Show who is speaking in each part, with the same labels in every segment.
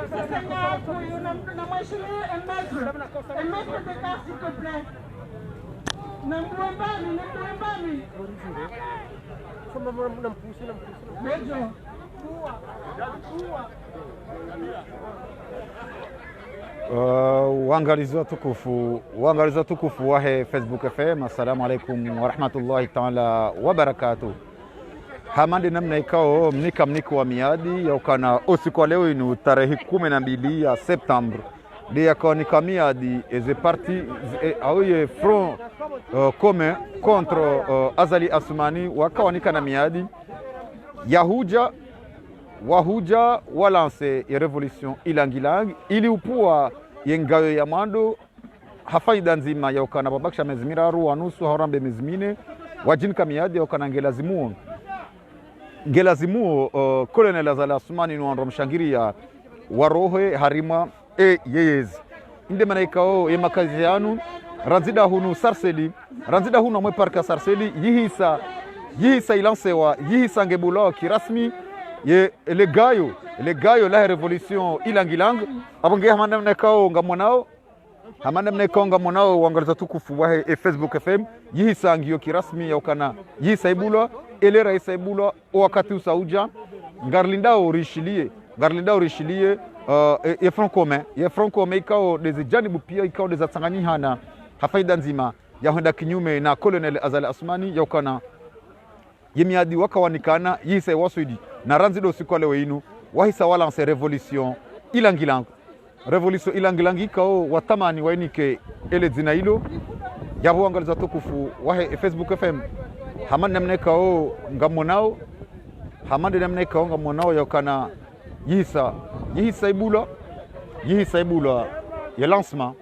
Speaker 1: de cas, s'il te plaît. Nambuembani. Mejo.
Speaker 2: Waangalizi watukufu wahe Facebook FM, assalamu alaikum warahmatullahi taala wabarakatuh. Hamande namna ikao mniko wa miadi ya ukana usiku wa leo inu tarehe 12 ya Septembre de yakao nika miadi eze parti aoye front commun contre Azali Assoumani wakawa nika na miadi yahuja wahuja walance ya revolution ilangilangi ili upua yengayo ya mando hafaida nzima ya ukana babakisha mezimiraru wanusu haurambe mezimine wajinka miadi ya ukana ngelazimuo Colonel Azali Assoumani nuandro mshangiria warohe harima yeyezi inde manaikao ye makazi yanu ranzida hunu sarseli ranzida hunu amwe parka sarseli yihisa ilansewa yihisa ngebula kirasmi ye le gayo la revolution ilangilang abonge hamanda mnekao ngamonao wangaliza tukufu wa Facebook FM yihisa ngio kirasmi ya ukana yihisa ibulwa ele raisa ibulwa wakati usauja ngarlindao rishilie ye front commun ikao des janibu pia ikao des atsanganyihana hafaida nzima ya henda kinyume na Colonel Azali Assoumani ya ukana yemiadi wakawanikana yihisa waswidi na ranzido usiku leo inu wahisa walance revolution ilangilang ikao watamani wainike ele zina hilo yabo wangaliza tukufu wahe Facebook FM hamande mnekao ngamonao yakana yihisa ibulwa ya lancement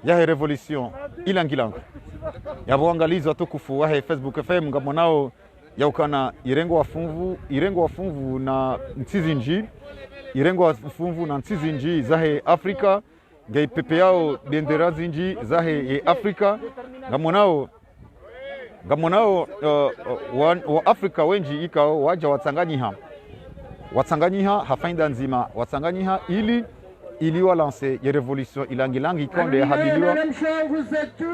Speaker 2: ya revolution ilangilang yabo wangaliza tukufu wahe Facebook FM ngamonao yaukana irengo wa funvu na ntsizinji zahe Afrika ngai pepe yao bendera zinji zahe ye Afrika ngamonao wa Afrika wenji ikao waja watsanganyiha hafainda nzima watsanganyiha ili walance ya revolution ilangilangi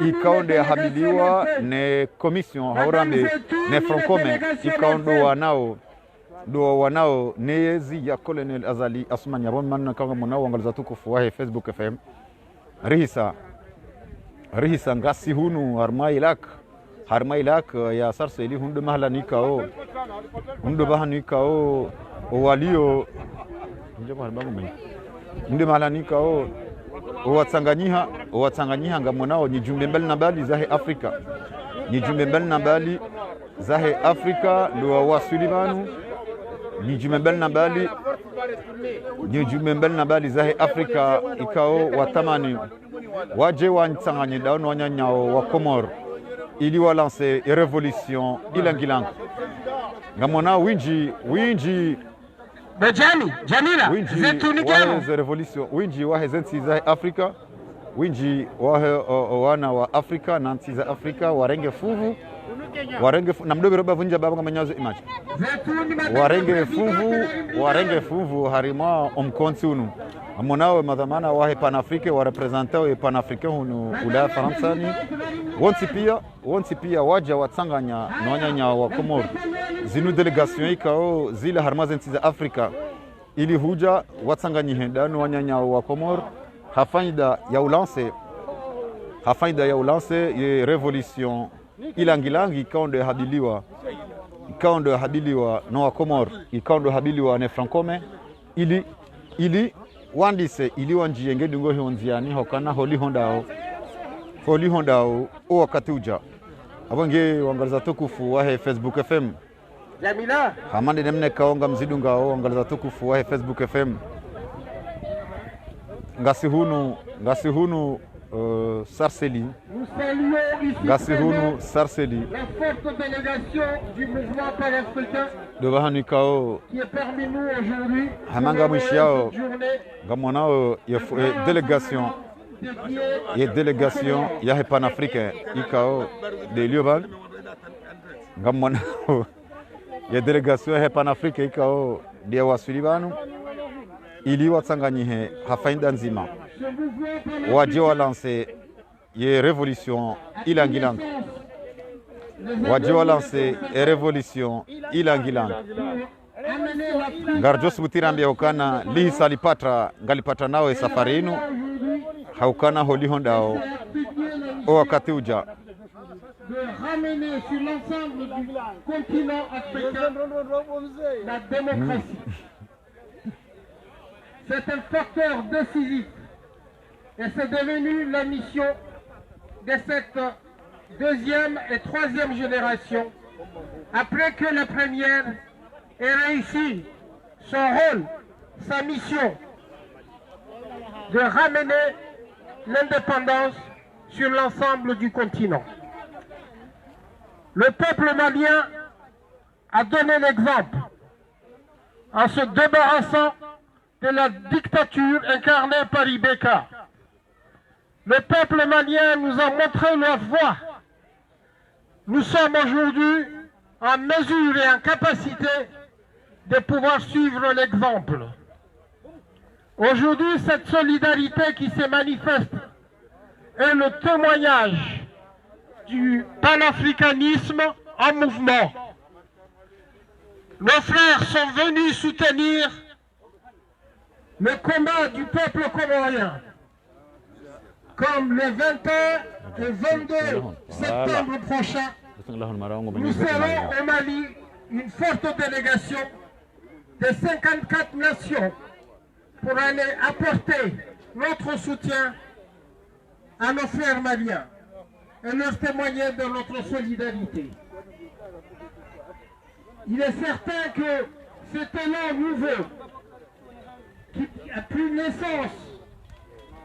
Speaker 2: ikaonde habiliwa ne commission haurambe ne front commun ikaondo wanao neyezi ya Colonel Azali Assoumani abon manna kanga monao wangaliza tukufu wa Facebook FM rihisa ngasi hunu harmailak ya sarseli hunde bahalanikao walio njema harbangu mimi ndio malanika watsanganyiha ngamonao ni jumbe mbali na mbali zahe Afrika ndo wa Sulimanu ni jumbe mbali na mbali zahe Afrika ikao watamani waje wantsanganye daono wanyanyao wa Komoro ili walance revolution ilangilang ngamonao winji Jamila zetu ni gano revolution winji wahe zensi za Afrika winji wahe wana wa Afrika na nsi za Afrika warenge fuvu na mdobe roba vunja baba kama nyazo image warenge fuvu harima omkonsi unu amonao madhamana wahe panafrike wa representante panafrike hunu ula Faransani wonsi pia waja watsanganya nonyanya wa Komoro zinu delegation ikao zile harmazensi za Afrika ili huja watsanganyihe danu wanyanya wa Komoro hafaida ya ulance ye revolution ilangilangi ikaonde habiliwa no wa Komoro ikaonde habiliwa ne francome ili wandise ili wanjie ngedungo hionziani hokana holi hondao o wakati uja abonge wangaliza tukufu wahe Facebook FM
Speaker 1: Jamila
Speaker 2: hamande nemne kaonga mzidunga o wangaliza tukufu wahe Facebook FM ngasi hunu Sarseli la
Speaker 1: forte délégation du mouvement panafricain
Speaker 2: devant Nikao
Speaker 1: qui est parmi nous aujourd'hui
Speaker 2: hamanga mwishiao ngamonao délégation ya panafricain ikao de Lioban ngamonao ya délégation ya panafricain ikao de wasulibanu ili watsanganyihe hafainda nzima
Speaker 1: Ce mouvement pour la
Speaker 2: waje walanse ye revolution ilangilanga waje walanse e revolution ilangilanga
Speaker 1: amener l'Afrique
Speaker 2: ngarjo subutirambia ukana lihisa lipatra ngalipata nawe safari inu haukana holihondao o wakati uja
Speaker 1: de ramener sur l'ensemble du continent africain la démocratie. C'est un facteur décisif et c'est devenu la mission de cette deuxième et troisième génération après que la première ait réussi son rôle, sa mission de ramener l'indépendance sur l'ensemble du continent. Le peuple malien a donné l'exemple en se débarrassant de la dictature incarnée par Ibeka. Le peuple malien nous a montré leur voie. Nous sommes aujourd'hui en mesure et en capacité de pouvoir suivre l'exemple. Aujourd'hui, cette solidarité qui se manifeste est le témoignage du panafricanisme en mouvement. Nos frères sont venus soutenir le combat du peuple comorien. Comme le 21 et 22 septembre prochain, nous serons au Mali une forte délégation de 54 nations pour aller apporter notre soutien à nos frères maliens et leur témoigner de notre solidarité. Il est certain que cet élan nouveau qui a pris naissance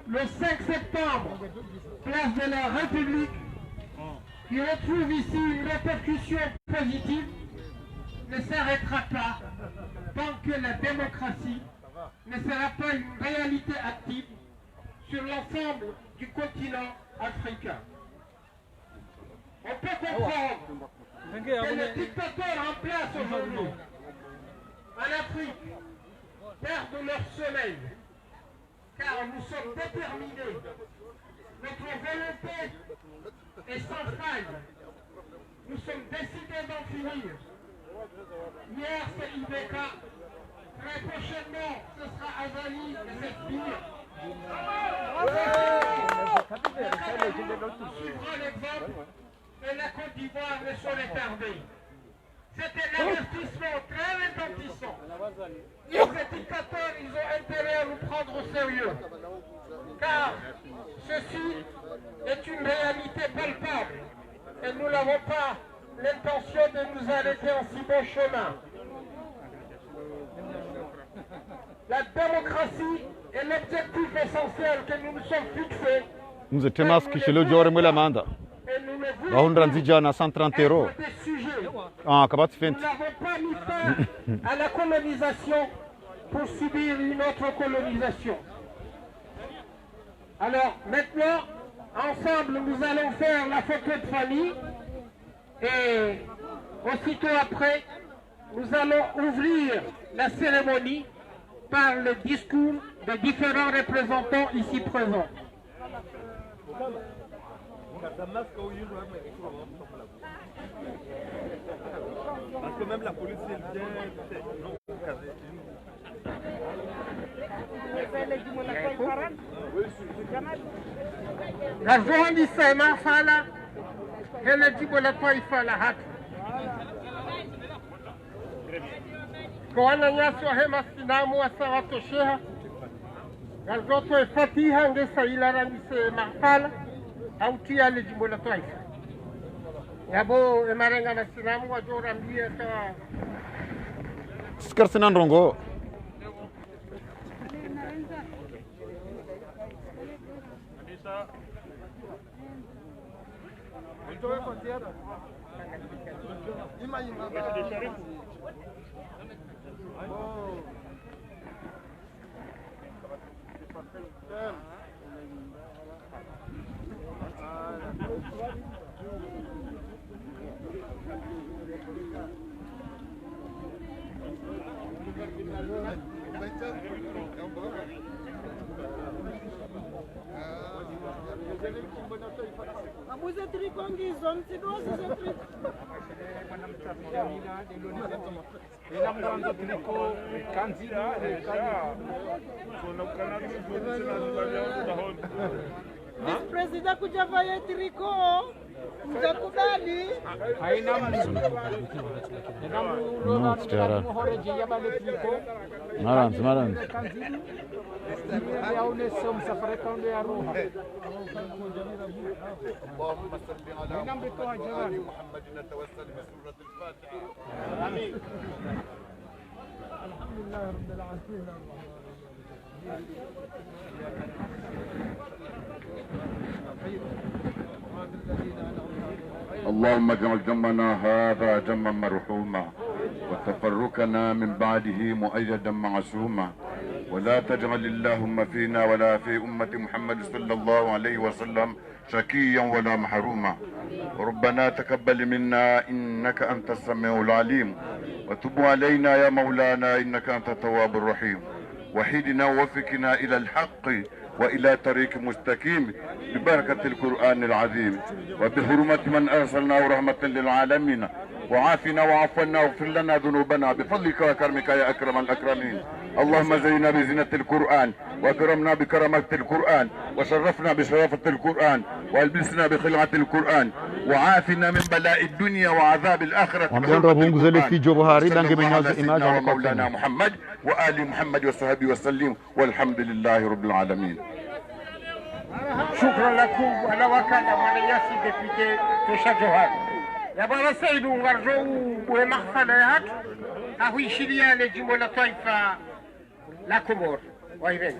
Speaker 1: le 5 septembre, place de la République, qui retrouve ici une répercussion positive, ne s'arrêtera pas tant que la démocratie ne sera pas une réalité active sur l'ensemble du continent africain. On peut comprendre que les dictateurs en place aujourd'hui en Afrique perdent leur sommeil, car nous sommes déterminés. Notre volonté est sans faille. Nous sommes décidés d'en finir. Hier, c'est Ibeka. Très prochainement, ce sera Azali et c'est fini. Suivra l'exemple et la Côte d'Ivoire ne saurait tarder. C'est un avertissement très retentissant. Les dictateurs, ils ont intérêt à nous prendre au sérieux. Car ceci est une réalité palpable. Et nous n'avons pas l'intention de nous arrêter en si bon chemin. La démocratie est l'objectif essentiel que nous nous sommes fixés.
Speaker 2: Nous étions masqués chez le Dior et la Manda.
Speaker 1: Et nous ne voulons
Speaker 2: On rendu déjà à 130 euros.
Speaker 1: être des sujets.
Speaker 2: Ah, comment tu fais?
Speaker 1: Nous n'avons pas mis fin à la colonisation pour subir une autre colonisation. Alors maintenant, ensemble, nous allons faire la photo de famille et aussitôt après, nous allons ouvrir la cérémonie par le discours des différents représentants ici présents.
Speaker 3: Parce que même la police vient.
Speaker 1: Gazondi sema fala hele jibo la taifa la haki. Kwa wananyasi wa hema sinamu wa sawato sheha Gazoto e fatiha ngesa ila ranise mafala au tia le jibo la taifa. Yabo e marenga na sinamu wa jora mbia ta
Speaker 2: Skarsinan Rongo.
Speaker 4: Abuza triko ngizwa msidozi za triko. President kujavaye triko mtakubali.
Speaker 5: Haina
Speaker 2: Maran.
Speaker 3: اللهم صل على محمد وآل محمد نتوسل بسورة الفاتحة. آمين.
Speaker 1: الحمد لله رب العالمين.
Speaker 6: اللهم اجعل جمعنا هذا جمعا مرحوما وتفرقنا من بعده مؤيدا معصوما ولا تجعل اللهم فينا ولا في أمة محمد صلى الله عليه وسلم شكيا ولا محروما. ربنا تقبل منا إنك أنت السميع العليم وتب علينا يا مولانا إنك أنت التواب الرحيم. وحيدنا ووفقنا إلى الحق وإلى طريق مستقيم ببركة القرآن العظيم وبحرمة من أرسلناه رحمة للعالمين. وعافنا وعفونا واغفر لنا ذنوبنا بفضلك وكرمك يا أكرم الأكرمين. اللهم زينا بزينة القرآن وكرمنا بكرامة القرآن وشرفنا بشرافة القرآن والبسنا بخلعة القرآن وعافنا من بلاء الدنيا وعذاب الآخرة مولانا محمد وآل محمد وصحبه وسلم والحمد لله رب العالمين.
Speaker 7: شكرا لكم ولا وكان مالياسي ديبيتي تشجعات يا بابا سيد ونرجو ومحفلات أهوي شريان جمهورية طائفة لا كومور ويرين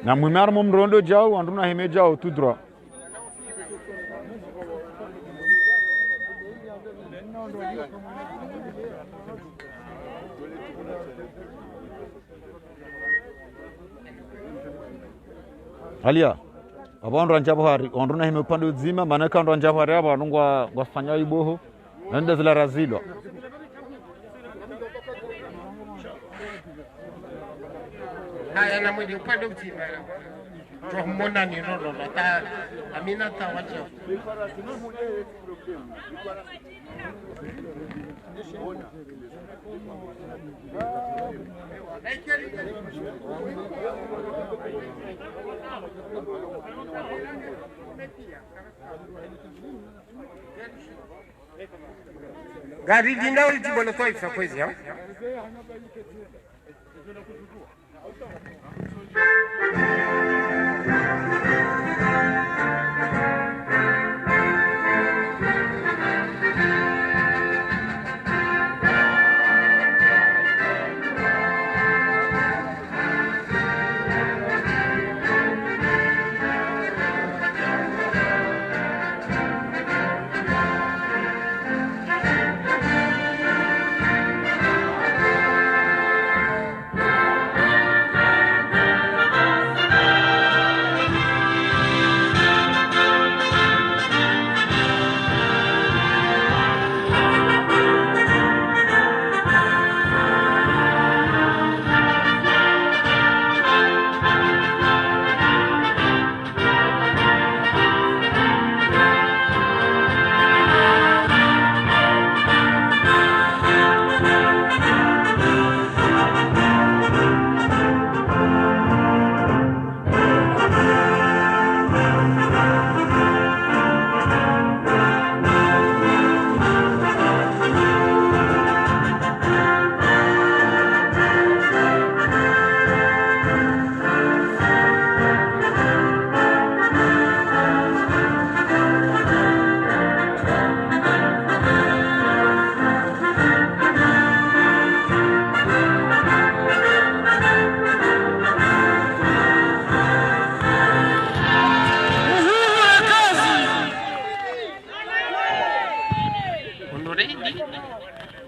Speaker 2: na mwimar mumrondo jao anduna hime jao tout droit. Alia abandro njabahari onduna hime upande uzima maana kando njabahari hapa nungwa gwafanya iboho nenda zila razilwa
Speaker 7: haya na mwili upande uzima tuhumona ni rono ta amina ta wacho gari linao jibolo toifa kwezi ya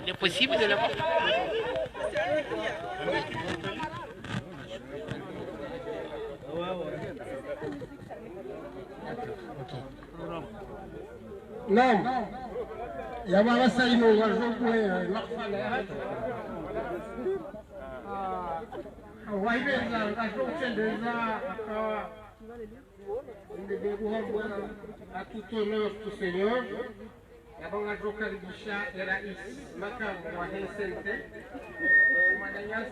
Speaker 7: il est possible de l'avoir.
Speaker 1: Non.
Speaker 7: yabara sayino warjokwe lakfale waibeza ngashokchendeza akawa ndebekuhambwana à tout honneur tout seigneur yabanga jokaribisha rais makamu wa Hensente mwananyasi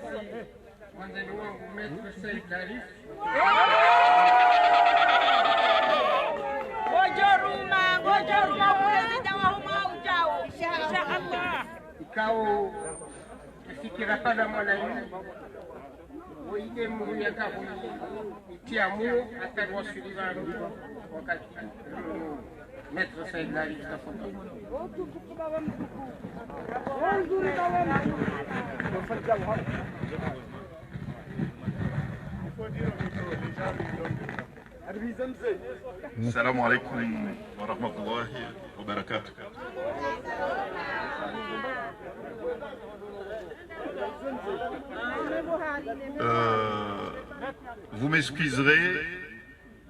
Speaker 7: mwanzani wangu Maître Said Darif ngojoruma president wa huma ujao inshallah ikao kifikira pada mwananchi oide Mungu yakabu itiamu atarwasulivanu wakati Maître Said Darif tafadhali.
Speaker 6: Assalamu alaikum wa rahmatullahi wa barakatuh. Vous m'excuserez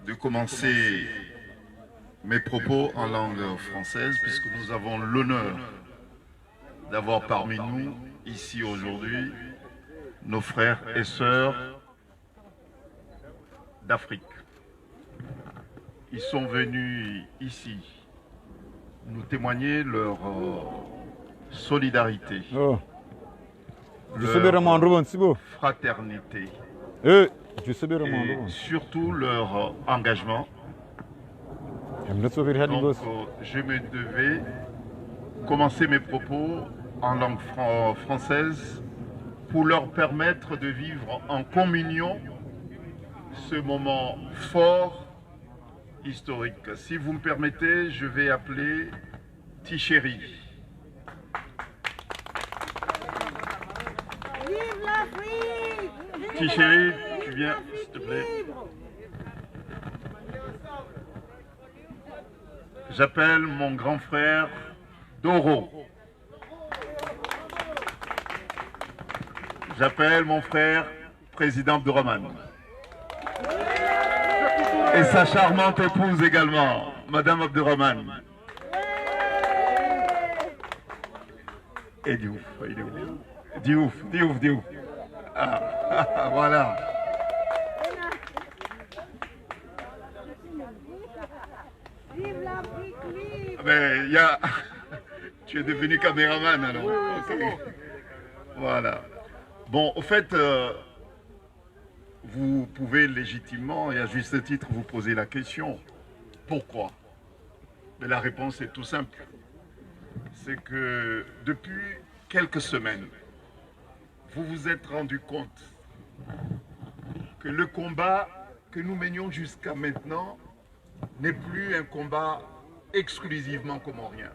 Speaker 6: de commencer mes propos en langue française puisque nous avons l'honneur d'avoir parmi nous ici aujourd'hui nos frères et sœurs d'Afrique. Ils sont venus ici nous témoigner leur solidarité, leur fraternité et surtout leur engagement. Donc, je me devais commencer mes propos en langue française pour leur permettre de vivre en communion ce moment fort historique. Si vous me permettez, je vais appeler Tichéri.
Speaker 4: Vive l'Afrique!
Speaker 6: Tichéri, tu viens, s'il te plaît. J'appelle mon grand frère Doro. J'appelle mon frère président Abdourahmane. Et sa charmante épouse également, Madame Abdourahmane. Et Diouf, il est où? Diouf. Ah, voilà.
Speaker 4: Vive l'Afrique, vive!
Speaker 6: Mais il y a... Tu es devenu caméraman alors. Okay. Voilà. Bon, au fait, vous pouvez légitimement et à juste titre vous poser la question. Pourquoi? Mais la réponse est tout simple. C'est que depuis quelques semaines, vous vous êtes rendu compte que le combat que nous menions jusqu'à maintenant n'est plus un combat exclusivement comorien.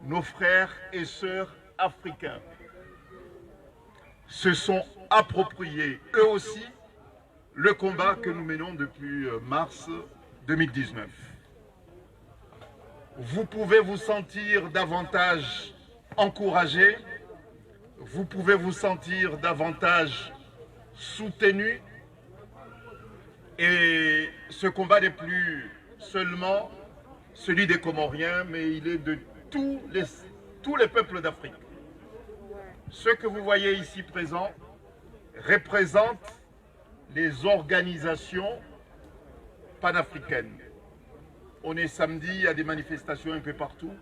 Speaker 6: Nos frères et sœurs africains se sont appropriés eux aussi le combat que nous menons depuis mars 2019. Vous pouvez vous sentir davantage encouragé, vous pouvez vous sentir davantage soutenu, et ce combat n'est plus seulement celui des Comoriens, mais il est de tous les peuples d'Afrique. Ceux que vous voyez ici présents représentent les organisations panafricaines. On est samedi, il y a des manifestations un peu partout.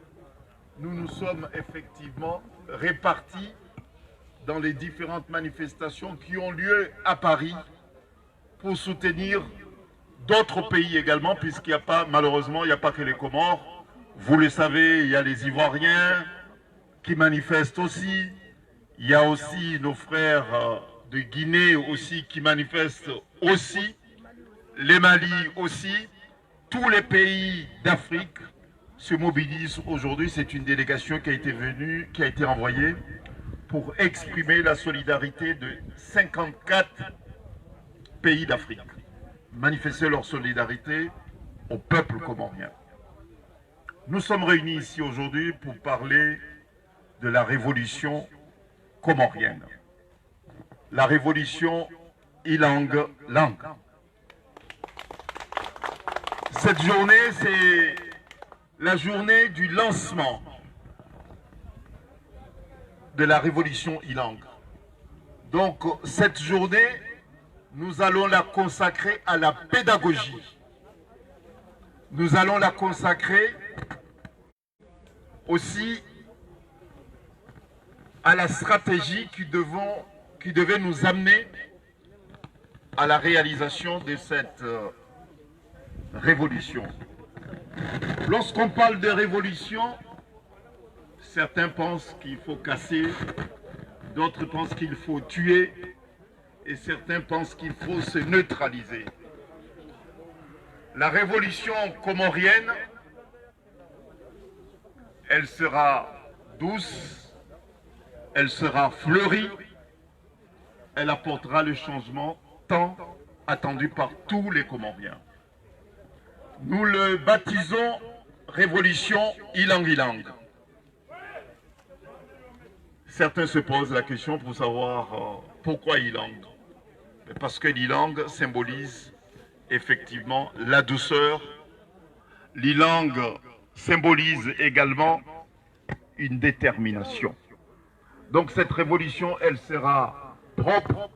Speaker 6: Nous nous sommes effectivement répartis dans les différentes manifestations qui ont lieu à Paris pour soutenir d'autres pays également, puisqu'il n'y a pas, malheureusement, il n'y a pas que les Comores. Vous le savez, il y a les Ivoiriens qui manifestent aussi. Il y a aussi nos frères de Guinée aussi qui manifestent aussi. Les Mali aussi. Tous les pays d'Afrique se mobilisent aujourd'hui. C'est une délégation qui a été envoyée pour exprimer la solidarité de 54 pays d'Afrique. Manifester leur solidarité au peuple comorien. Nous sommes réunis ici aujourd'hui pour parler de la révolution comorienne. La révolution Ilang-Lang. Cette journée, c'est
Speaker 3: la journée du lancement de la révolution Ilang. Donc cette journée, nous allons la consacrer à la pédagogie. Nous allons la consacrer aussi à la stratégie qui devait nous amener à la réalisation de cette révolution. Lorsqu'on parle de révolution, certains pensent qu'il faut casser, d'autres pensent qu'il faut tuer, et certains pensent qu'il faut se neutraliser. La révolution comorienne, elle sera douce, elle sera fleurie, elle apportera le changement tant attendu par tous les Comoriens. Nous le baptisons révolution Ilang Ilang. Certains se posent la question pour savoir pourquoi Ilang. Parce que l'Ilang symbolise effectivement la douceur. L'Ilang symbolise également une détermination. Donc cette révolution, elle sera propre,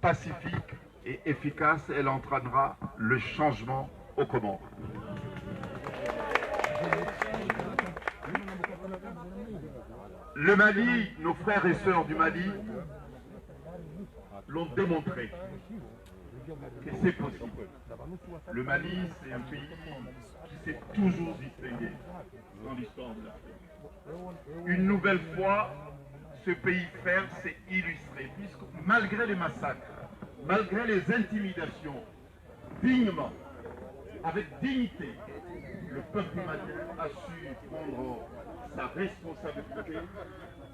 Speaker 3: pacifique et efficace. Elle entraînera le changement aux Comores. Le Mali, nos frères et sœurs du Mali l'ont démontré que c'est possible. Le Mali, c'est un pays qui s'est toujours distingué dans l'histoire de l'Afrique. Une nouvelle fois, ce pays frère s'est illustré, puisque malgré les massacres, malgré les intimidations, dignement, avec dignité, le peuple malien a su prendre sa responsabilité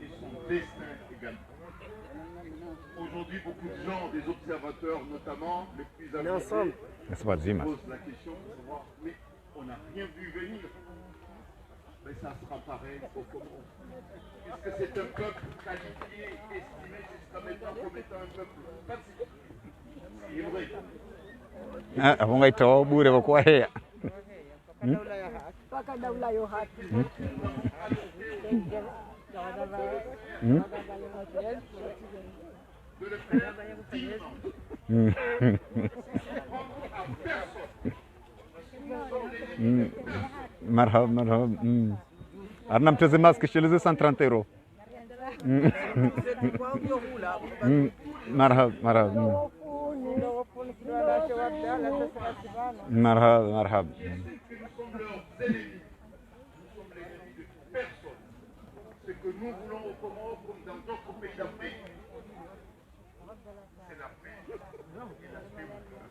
Speaker 3: et son destin également. Aujourd'hui, beaucoup de gens, des observateurs notamment, les plus âgés, posent la question de savoir, mais on n'a rien vu venir. Mais ça sera pareil au Comores. Puisque c'est un peuple qualifié, estimé jusqu'à maintenant comme étant un peuple pacifique. C'est vrai.
Speaker 2: Không ngay chó bui được qua hệ.
Speaker 3: De le faire dignement.
Speaker 2: مرحبا مرحبا أرنم تزي ماسك شلزي 130 يورو مرحبا مرحبا مرحبا مرحبا
Speaker 3: Ce que nous voulons au Comores comme dans d'autres pays d'Afrique, c'est la paix et la démocratie.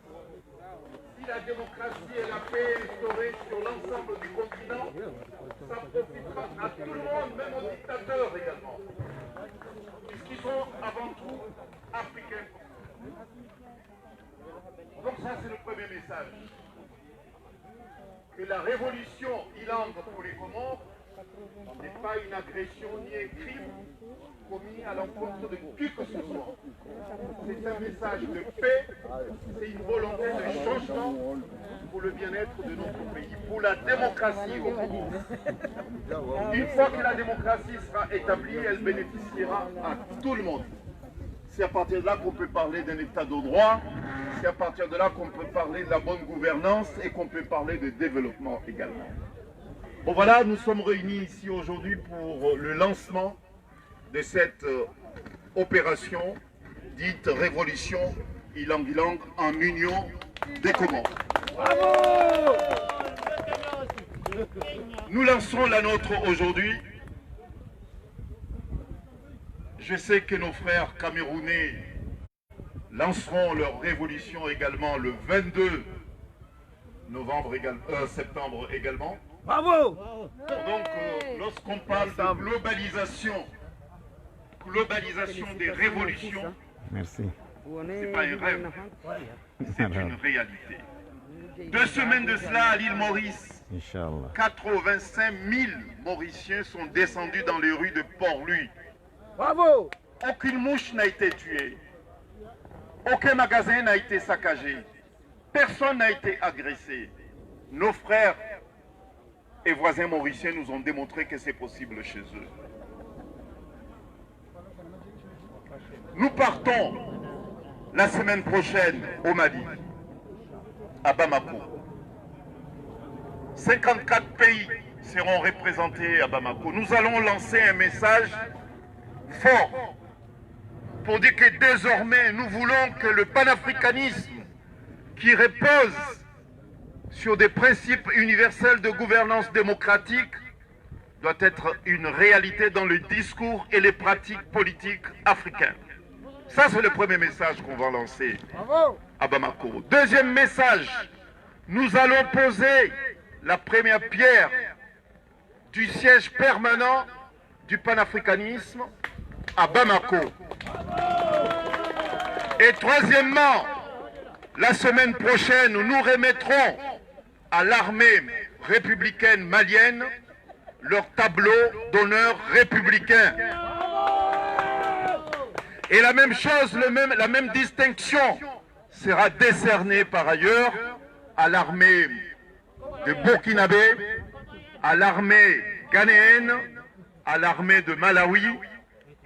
Speaker 3: Si la démocratie et la paix est instaurée sur l'ensemble du continent, ça profitera à tout le monde, même aux dictateurs également, puisqu'ils sont avant tout africains. Donc ça c'est le premier message. Que la révolution Ilang pour les Comores n'est pas une agression ni un crime commis à l'encontre de qui que ce soit. C'est un message de paix, c'est une volonté de changement pour le bien-être de notre pays, pour la démocratie au Comores. Une fois que la démocratie sera établie, elle bénéficiera à tout le monde. C'est à partir de là qu'on peut parler d'un état de droit, c'est à partir de là qu'on peut parler de la bonne gouvernance et qu'on peut parler de développement également. Bon voilà, nous sommes réunis ici aujourd'hui pour le lancement de cette opération dite Révolution Ilang Ilang en union des Comores. Bravo! Nous lançons la nôtre aujourd'hui. Je sais que nos frères camerounais lanceront leur révolution également le 22 septembre également.
Speaker 7: Bravo!
Speaker 3: Donc, lorsqu'on parle de globalisation des révolutions, c'est pas un rêve, c'est une réalité. 2 semaines de cela à l'île Maurice, 85 000 Mauriciens sont descendus dans les rues de Port-Louis.
Speaker 7: Bravo!
Speaker 3: Aucune mouche n'a été tuée, aucun magasin n'a été saccagé, personne n'a été agressé. Nos frères et voisins mauriciens nous ont démontré que c'est possible chez eux. Nous partons la semaine prochaine au Mali, à Bamako. 54 pays seront représentés à Bamako. Nous allons lancer un message fort pour dire que désormais nous voulons que le panafricanisme qui repose sur des principes universels de gouvernance démocratique doit être une réalité dans le discours et les pratiques politiques africaines. Ça, c'est le premier message qu'on va lancer à Bamako. Deuxième message, nous allons poser la première pierre du siège permanent du panafricanisme à Bamako. Et troisièmement, la semaine prochaine, nous remettrons à l'armée républicaine malienne leur tableau d'honneur républicain. Et la même chose, la même distinction sera décernée par ailleurs à l'armée de Burkinabé, à l'armée ghanéenne, à l'armée de Malawi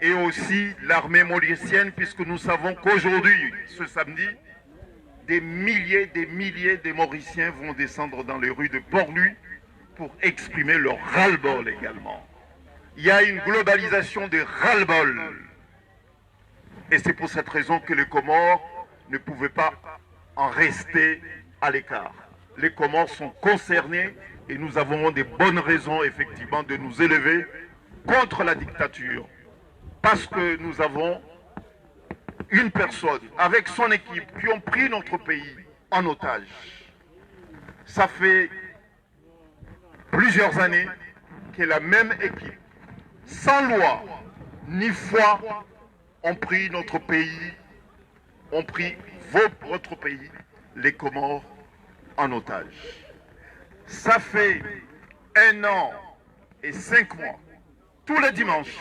Speaker 3: et aussi l'armée mauricienne, puisque nous savons qu'aujourd'hui, ce samedi, des milliers de Mauriciens vont descendre dans les rues de Port-Louis pour exprimer leur ras-le-bol également. Il y a une globalisation des ras-le-bol. Et c'est pour cette raison que les Comores ne pouvaient pas en rester à l'écart. Les Comores sont concernés et nous avons des bonnes raisons effectivement de nous élever contre la dictature. Parce que nous avons une personne avec son équipe qui ont pris notre pays en otage. Ça fait plusieurs années que la même équipe, sans loi ni foi, ont pris notre pays, ont pris votre pays, les Comores, en otage. Ça fait 1 an et 5 mois, tous les dimanches,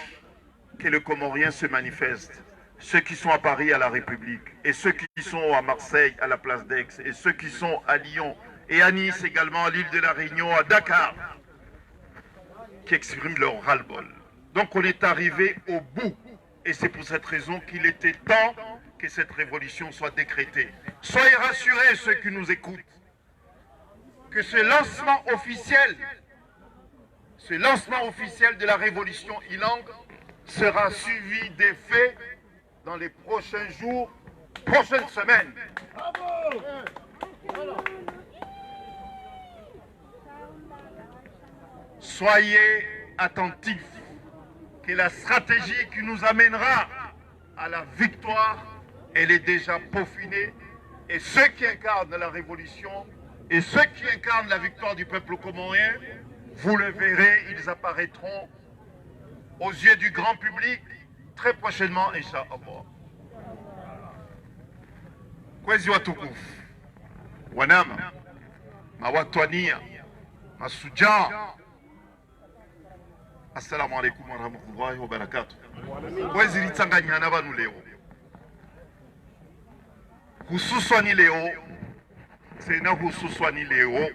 Speaker 3: que les Comoriens se manifestent. Ceux qui sont à Paris à la République, et ceux qui sont à Marseille à la place d'Aix, et ceux qui sont à Lyon, et à Nice également, à l'île de la Réunion, à Dakar, qui expriment leur ras-le-bol. Donc on est arrivé au bout. Et c'est pour cette raison qu'il était temps que cette révolution soit décrétée. Soyez rassurés, ceux qui nous écoutent, que ce lancement officiel de la révolution Ilang sera suivi des faits dans les prochains jours, prochaines semaines. Soyez attentifs que la stratégie qui nous amènera à la victoire, elle est déjà peaufinée. Et ceux qui incarnent la révolution et ceux qui incarnent la victoire du peuple comorien, vous le verrez, ils apparaîtront aux yeux du grand public très prochainement, Inch'Allah. Kwezi watukufu, wanama, mawatwania, masuja. Assalamu alaikum wa rahmatullahi wa barakatuh. Kwezi litanganyana banu leo. Hususwani leo, sena hususwani leo,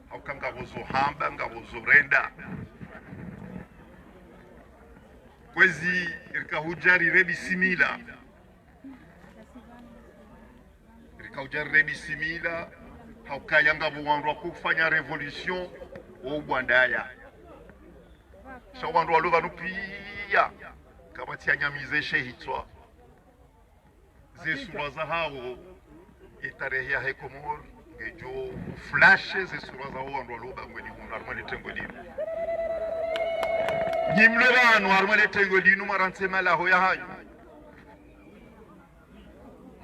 Speaker 3: haukanga bozo hamba, nga bozo renda. Kwezi irkahujari rebi simila. Irkahujari rebi simila, haukayanga buwanrwa kufanya revolution o bwandaya. Shawandu waluva nupia kabati ya nyamize shehitwa zesura za hao itarehe ya hekomor ngejo flash zesura za hao wandu waluva ngweni hunarmani tengo dinu nyimle wanu harmani tengo dinu marantse mala ho ya hanyu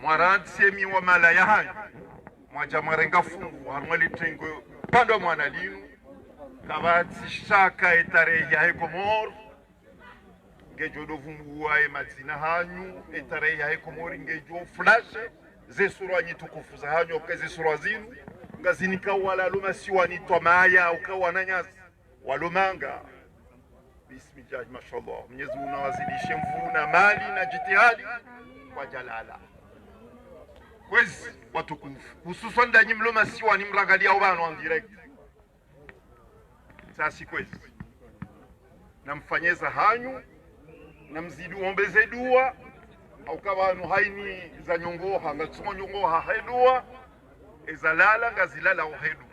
Speaker 3: marantse miwa mala ya hanyu mwajamarenga fungu harmani tengo pando mwana dinu kabati shaka etarehe ya hekomor ngejo dovumbuwa emazina hanyu etarehe ya hekomor ngejo flash zesura nyitukufu za hanyu okazesura zinu ngazinika wala luma siwani tomaya ukawana nyasi walomanga bismillah mashallah Mwenyezi Mungu awazidishe mvuna mali na jitihadi kwa jalala kwezi watukufu hususan danyi mloma siwani mrangalia wano en direct sasi kwezi namfanyeza hanyu namzidi ombeze dua au kabanu haini za nyongoha ngatsongo nyongoha haidua ezalala ngazilala ohedua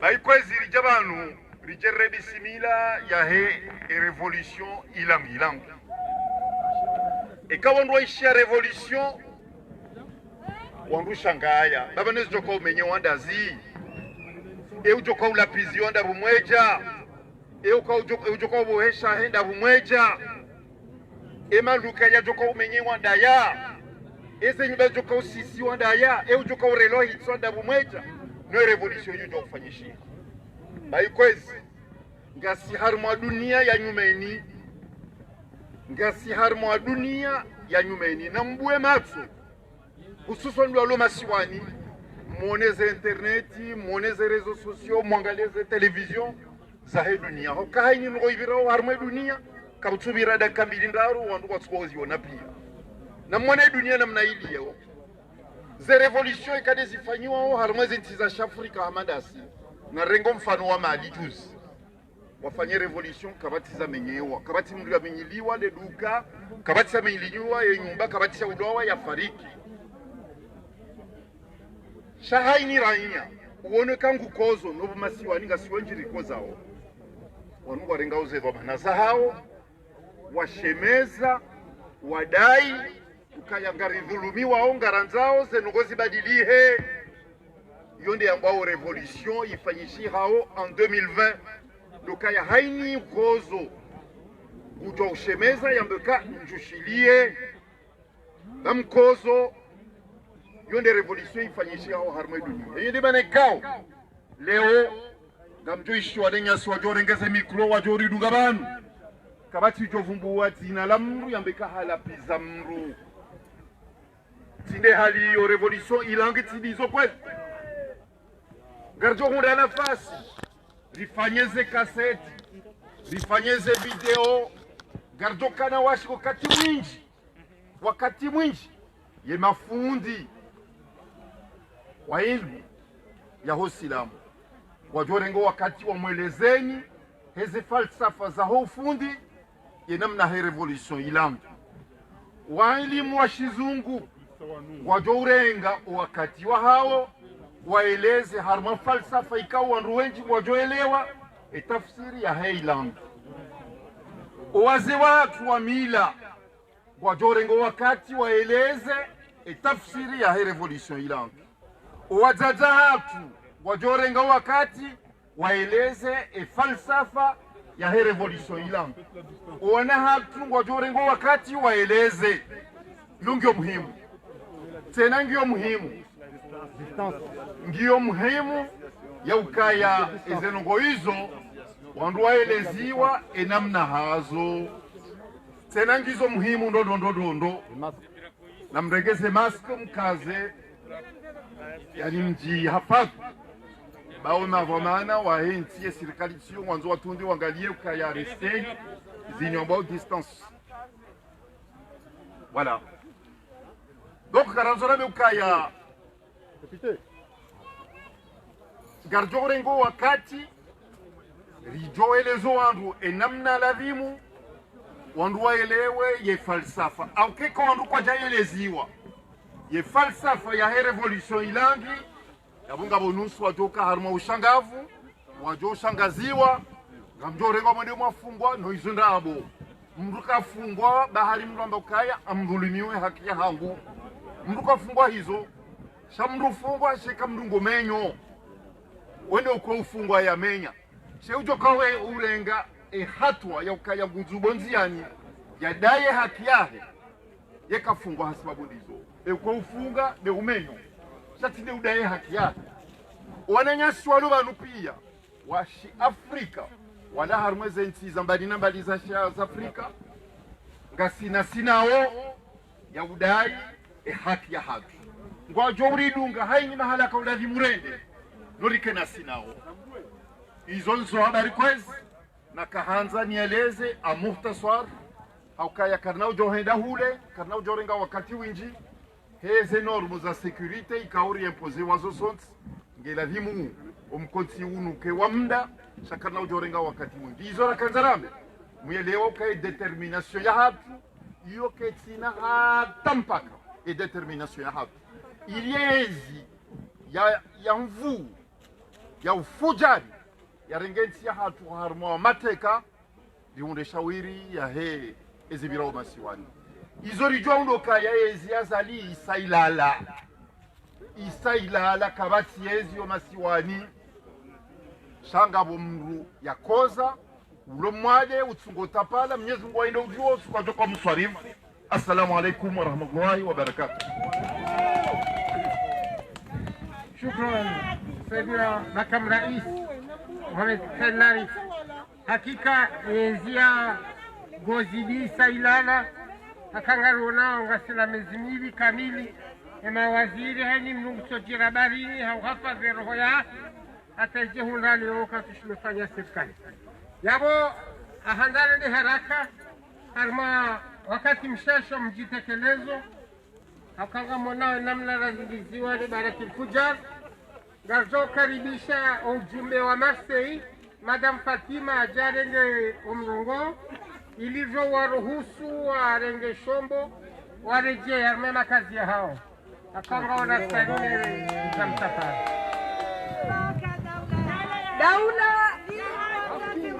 Speaker 3: baikwezi rijabanu rijerre bisimila yahe revolution ilang ekawandu waishia revolution wandu shangaya baba nezijoka umenye wandazi ujoka ulapizi wanda bumweja ujoka ubohesha henda bumweja emaluka ya joka umenye wandaya ese nyumba joka usisi wandaya ujoka urelo hitso wanda bumweja no revolution yujo kufanyishia baikwezi ngasi harmwa dunia ya nyumeni ngasi harmwa dunia ya nyumeni na mbue matso hususan lwalo masiwani muoneze interneti muoneze rezo sosio mwangaleze television zahe dunia hokahaini ngoivira harmwa dunia kabutsubira dakika mbili ndaru wandu watsozi wona pia na mwana dunia namna ili yao ze revolution ikade zifanywa harmwa zinti za Afrika hamadasi na rengo mfano wa Mali juzi wafanye revolution kabati za menyewa kabati mndu amenyiliwa le duka kabati za menyiliwa ya nyumba kabati za udoa ya fariki shahaini raia uone kangu kozo nobu masiwani ngasiwenjiri kozao wanu warenga uzezo banaza hao washemeza wadai ukayangari dhulumiwa au ngaranzao zenogozi badilihe yonde ambao revolution ifanyishi hao en 2020 lokaya haini kozo ujo ushemeza yambeka njushilie namkozo yonde revolution ifanyishi hao harmwe dunia yende banekao leo gamjoishi wadenya swajorengeze mikro wajori dungabanu kabati jovumbuwa tina la mru yambeka halapiza mru tinde hali yo revolution ilangi tidizo kweli garjo hunda nafasi rifanyeze kaseti rifanyeze video garjo kana washi wakati mwingi ye mafundi wa ilmu ya hosilamu wajorengo wakati wa mwelezeni heze falsafa za ufundi ye namna he revolution ilangi wa elimu wa shizungu wajorenga wakati wa hao waeleze harma falsafa ikawa wandu wengi wajoelewa tafsiri ya heiland waze watu wa mila wajorengo wakati waeleze tafsiri ya he revolution iland wajaja hatu wajorenga wakati waeleze falsafa ya he revolution iland wana hatu wajorengo wakati waeleze lungio muhimu tena ngio muhimu ngiyo muhimu ya ukaya ezenongo hizo wandu waeleziwa enamna hazo tena ngizo muhimu ndondo na mregeze maske mkaze yani mji hafatu bao mavomana wa henti ya serikali tsio wanzo watundi wangalie ukaya reste zinyombo distance voilà donc karanzora be ukaya garjorengo wakati rijoelezo wandu enamna lavimu wandu waelewe ye falsafa au keko wandu kwa jaeleziwa ye falsafa ya he revolution ilangi yabunga bonusu wajoka haruma ushangavu wajo ushangaziwa gamjorengo mwende mwafungwa no izunda abo mruka fungwa bahari mramba ukaya amdhulimiwe haki ya hangu mruka fungwa hizo shamru fungwa shika mdungo menyo wende uko ufungwa ya menya she ujo kawe urenga hatwa ya ukaya nguzubo nziani ya daye haki yake yeka fungwa hasibabu ndizo uko ufunga de umenyo shatinde udaye haki yake wananyasi walo banu pia washi Afrika wala harumweze nchi za mbali na mbali za Afrika ngasina sinao ya udai haki ya haki ngwajo uridunga haini mahala kaulavi murende norike na sinao izo nzo habari kwezi na kahanza nieleze amuhtasar haukaya karnao johenda hule karnao jorenga wakati winji heze normu za securite ikauri impose wazo sont ngela vimu
Speaker 6: umkonsi unuke wa muda shakana ujorenga wakati mwingi izo rakanzarambe muyelewa ukae determination ya hatu iyo ketsina hata mpaka e determination ya hatu iliezi ya mvu ya ufujari ya rengensi ya hatu harmo wa mateka diunde shawiri ya he ezibira masiwani izo rijwa undoka ya ezi azali isailala kabati ezi yo masiwani shanga bomru ya koza ulo mwade utsungota pala Mwenyezi Mungu aende ujuo kwa mswarifu. Assalamu alaikum wa rahmatullahi wa barakatuh.
Speaker 7: Shukran Sayyidina Makamu Rais Mohamed Hussein Narif. Hakika ezia gozidi sailala akangarona ngasila miezi miwili kamili mawaziri hani mnumsojira barini hauhafadhi roho ya ataje hundani oka tushimefanya serikali yabo ahandana ni haraka harma wakati mshasho mjitekelezo akanga mwanao namna razingiziwa ni Baratul Fujar ngazo karibisha ujumbe wa Marseille Madame Fatima ajarenge umrongo ilivyo waruhusu warenge shombo warejea armema kazi ya hao akanga wanasalimere za msafara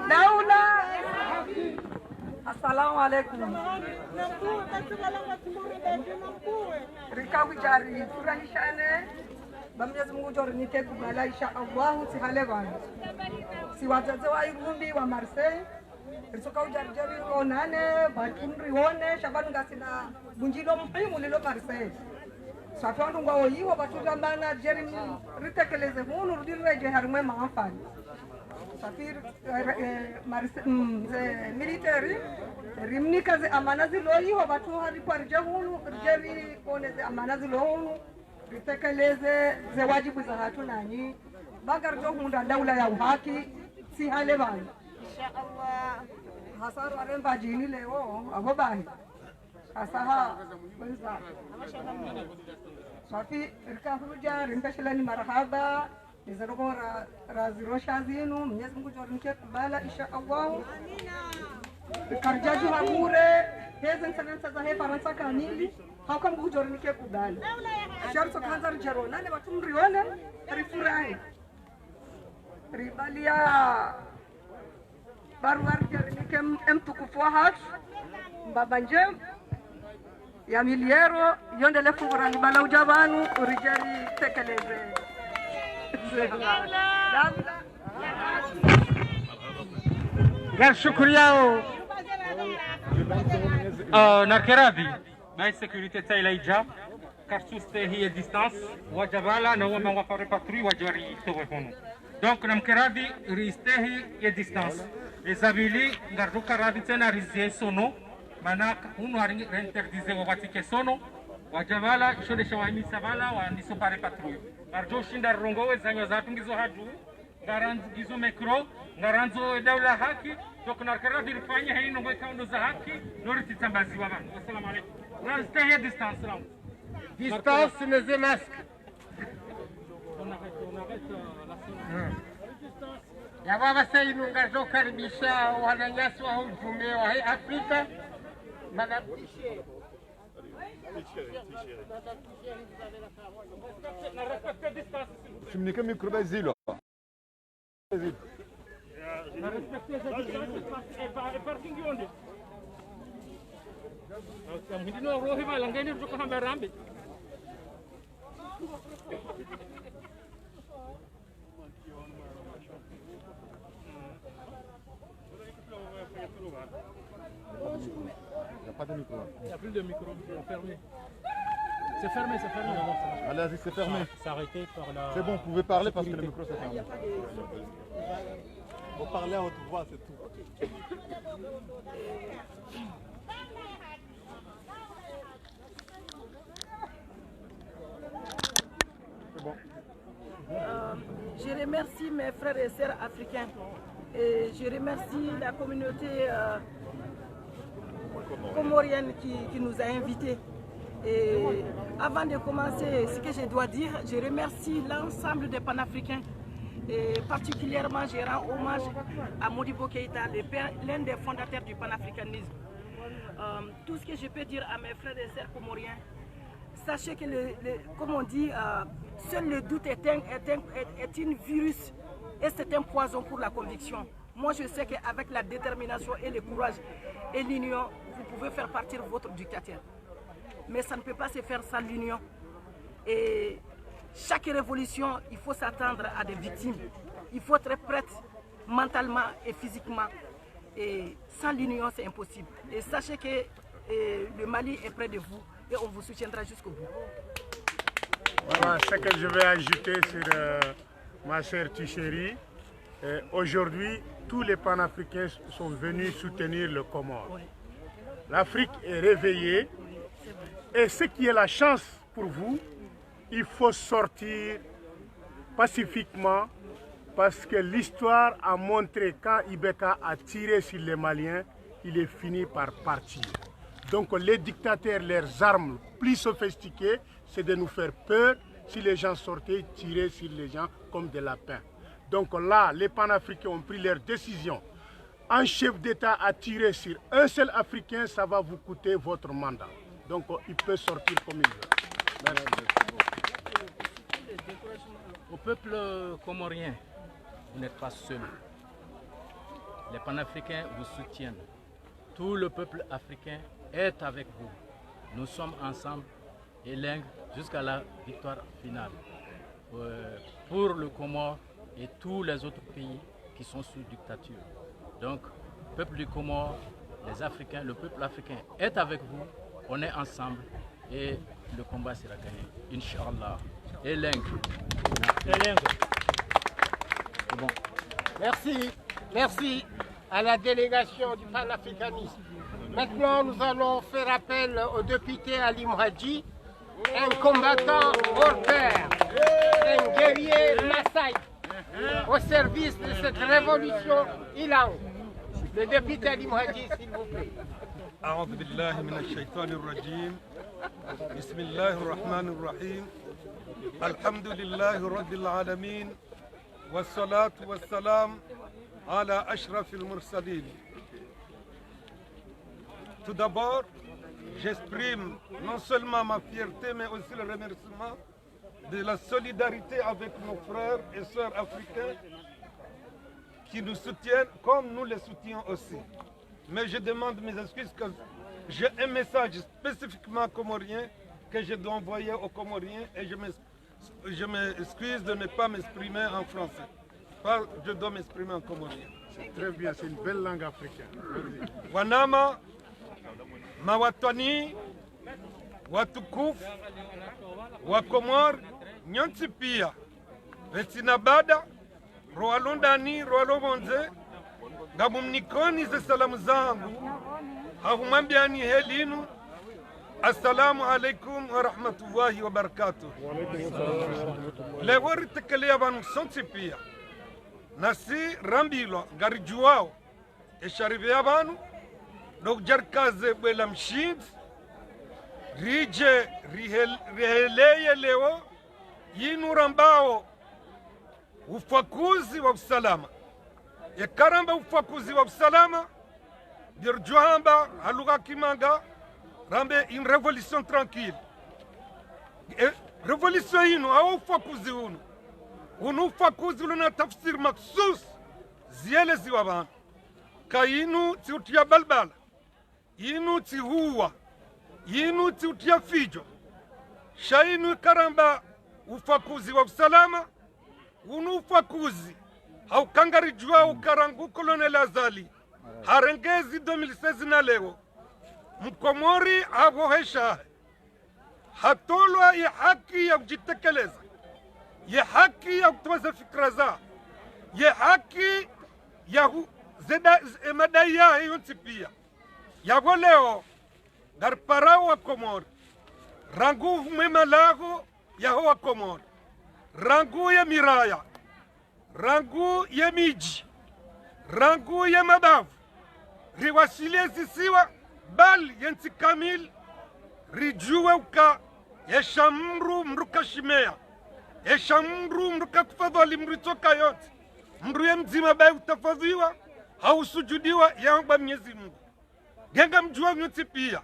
Speaker 5: Daula Assalamu alaikum Rikawi jari furanishane Bamnyezi Mungu jori nite kubala insha Allah sihale bana si wazazi wa Irumbi wa Marseille risoka ujarjari onane batunri one shabanu ngasina bunjilo mpimu lilo Marseille safandu ngao yiwo batuja mana jeri ritekeleze hunu rudireje harumwe maafani safir military rimnika ze amana ziloyiho batu hari parje hunu jeri oneze amana zilohunu ritekeleze ze wajibu za hatu nani bagarjo hunda daula ya uhaki si hale bana inshallah hasaru aremba jini leo agobahi asaha kwanza safi rikahuja rimpeshelani marhaba nizaroko razirosha zinu Mwenyezi Mungu jornike kubala insha Allah karjaju habure hezen sanansa za he faransa kamili hauka Mungu jornike kubala sharto kanzar jarona ne batum riona rifurahi ribalia barwar jornike mtukufu hat mbabanje ya miliero yondele fungurani bala ujabanu urijari tekeleze
Speaker 7: Gal shukriao narkeradhi na sécurité tailaija karsuste hiya distance wajabala na wama wafare patrui wajari towehono donc namkeradhi ristehi ya distance ezabili ngaruka radhi tena rizie sono mana unu reinterdize wakati ke sono wajabala shode shawahimi sabala wa nisopare patrui arjo shinda rongowe zanyo zatungizo hadu ngaranzo micro ngaranzo daula haki doknar karabi rifanya haino ngwe kaundo za haki noriti tambazi wa bana assalamu alaykum na stay distance salam distance neze masque ya baba sainu ngazo karibisha wananyasi wa ujume wa Afrika madam
Speaker 2: Comuniquer micro Basile. Il n'y a pas de micro.
Speaker 8: Il n'y a plus de micro, c'est fermé. C'est fermé, c'est fermé.
Speaker 2: Allez-y, c'est fermé.
Speaker 8: C'est arrêté par la...
Speaker 2: C'est bon, vous pouvez parler parce que le micro c'est fermé.
Speaker 9: Vous parlez à haute voix, c'est tout.
Speaker 2: C'est bon.
Speaker 5: Je remercie mes frères et sœurs africains et je remercie la communauté comorienne qui nous a invités. Et avant de commencer, ce que je dois dire, je remercie l'ensemble des panafricains
Speaker 10: Et particulièrement, je rends hommage à Modibo Keïta, l'un des fondateurs du panafricanisme. Tout ce que je peux dire à mes frères et sœurs comoriens, sachez que, comme on dit, seul le doute est un virus et c'est un poison pour la conviction. Moi, je sais qu'avec la détermination et le courage et l'union, vous pouvez faire partir votre dictateur. Mais ça ne peut pas se faire sans l'union. Et chaque révolution, il faut s'attendre à des victimes. Il faut être prête mentalement et physiquement. Et sans l'union, c'est impossible. Et sachez que le Mali est près de vous et on vous soutiendra jusqu'au bout.
Speaker 7: Voilà ce que je vais ajouter sur ma chère Tuchéry. Aujourd'hui, tous les panafricains sont venus soutenir le Comore. L'Afrique est réveillée et ce qui est la chance pour vous, il faut sortir pacifiquement parce que l'histoire a montré quand Ibeka a tiré sur les Maliens, il est fini par partir. Donc les dictateurs, leurs armes plus sophistiquées, c'est de nous faire peur. Si les gens sortaient, tirer sur les gens comme des lapins. Donc là, les panafricains ont pris leur décision. Un chef d'État a tiré sur un seul Africain, ça va vous coûter votre mandat. Donc il peut sortir comme il veut. Merci.
Speaker 8: Au peuple comorien, vous n'êtes pas seul. Les panafricains vous soutiennent. Tout le peuple africain est avec vous. Nous sommes ensemble et l'un jusqu'à la victoire finale. Pour le Comore et tous les autres pays qui sont sous dictature. Donc, le peuple du Comore, les Africains, le peuple africain est avec vous. On est ensemble et le combat sera gagné. Inch'Allah. Et l'Ing.
Speaker 7: Bon. Merci à la délégation du panafricanisme. Maintenant, nous allons faire appel au député Ali Mouhadji, un combattant hors pair, un guerrier Maasai, au service de cette révolution Ilang. Le député Ali Mouhadji, s'il vous plaît.
Speaker 11: أعوذ بالله من الشيطان الرجيم بسم الله الرحمن الرحيم الحمد لله رب العالمين والصلاة والسلام على أشرف المرسلين. Tout d'abord, j'exprime non seulement ma fierté mais aussi le remerciement de la solidarité avec nos frères et sœurs africains qui nous soutiennent comme nous les soutenons aussi. Mais je demande mes excuses que j'ai un message spécifiquement comorien que je dois envoyer aux Comoriens et je m'excuse de ne pas m'exprimer en français. Je dois m'exprimer en comorien.
Speaker 7: C'est très bien, c'est une belle langue africaine.
Speaker 11: Wanama, Mawatwani, Watukuf, Wakomor, Nyonsi pia, Retinabada, Roalondani, Roalobonze, Gabumnikoni ze salamu zangu, hahumambiani helinu, assalamu alaikum wa rahmatullahi wa barakatuh. Lewori tekelea banu sonsi pia, nasi rambilo garijuao, esharibia banu, Jarkaze bwela mshid, rije riheleye leo, yinu rambao, ufakuzi wa usalama. Yakaramba ufakuzi wa usalama, dirjuhamba haluga kimanga, rambe une révolution tranquille. Révolution yinu, au ufakuzi unu. Unu ufakuzi luna tafsir maksus, ziele ziwaban. Kainu tiutia balbala. Yinu tihuwa, yinu tiutia fijo, shainu karamba ufakuzi wa usalama, unu ufakuzi, haukangarijua ukarangu kolonel Azali, harengezi 2016 na leo, mkomori havohesha, hatolwa ya haki ya kujitekeleza, ya haki ya kutoza fikra za, ya haki ya madai ya yonsi pia. Yabo leo, garparao wa Komori, rangu mwema lago yaho wa Komori, rangu ya miraya, rangu ya miji, rangu ya mabavu, riwasilie zisiwa, bal yensi kamil, rijuwe uka, yeshamru mruka shimea, esha mru kakufadhali mru toka yote mru ya mzima bae utafadhiwa hausujudiwa yamba Mwenyezi Mungu genga mjua yote pia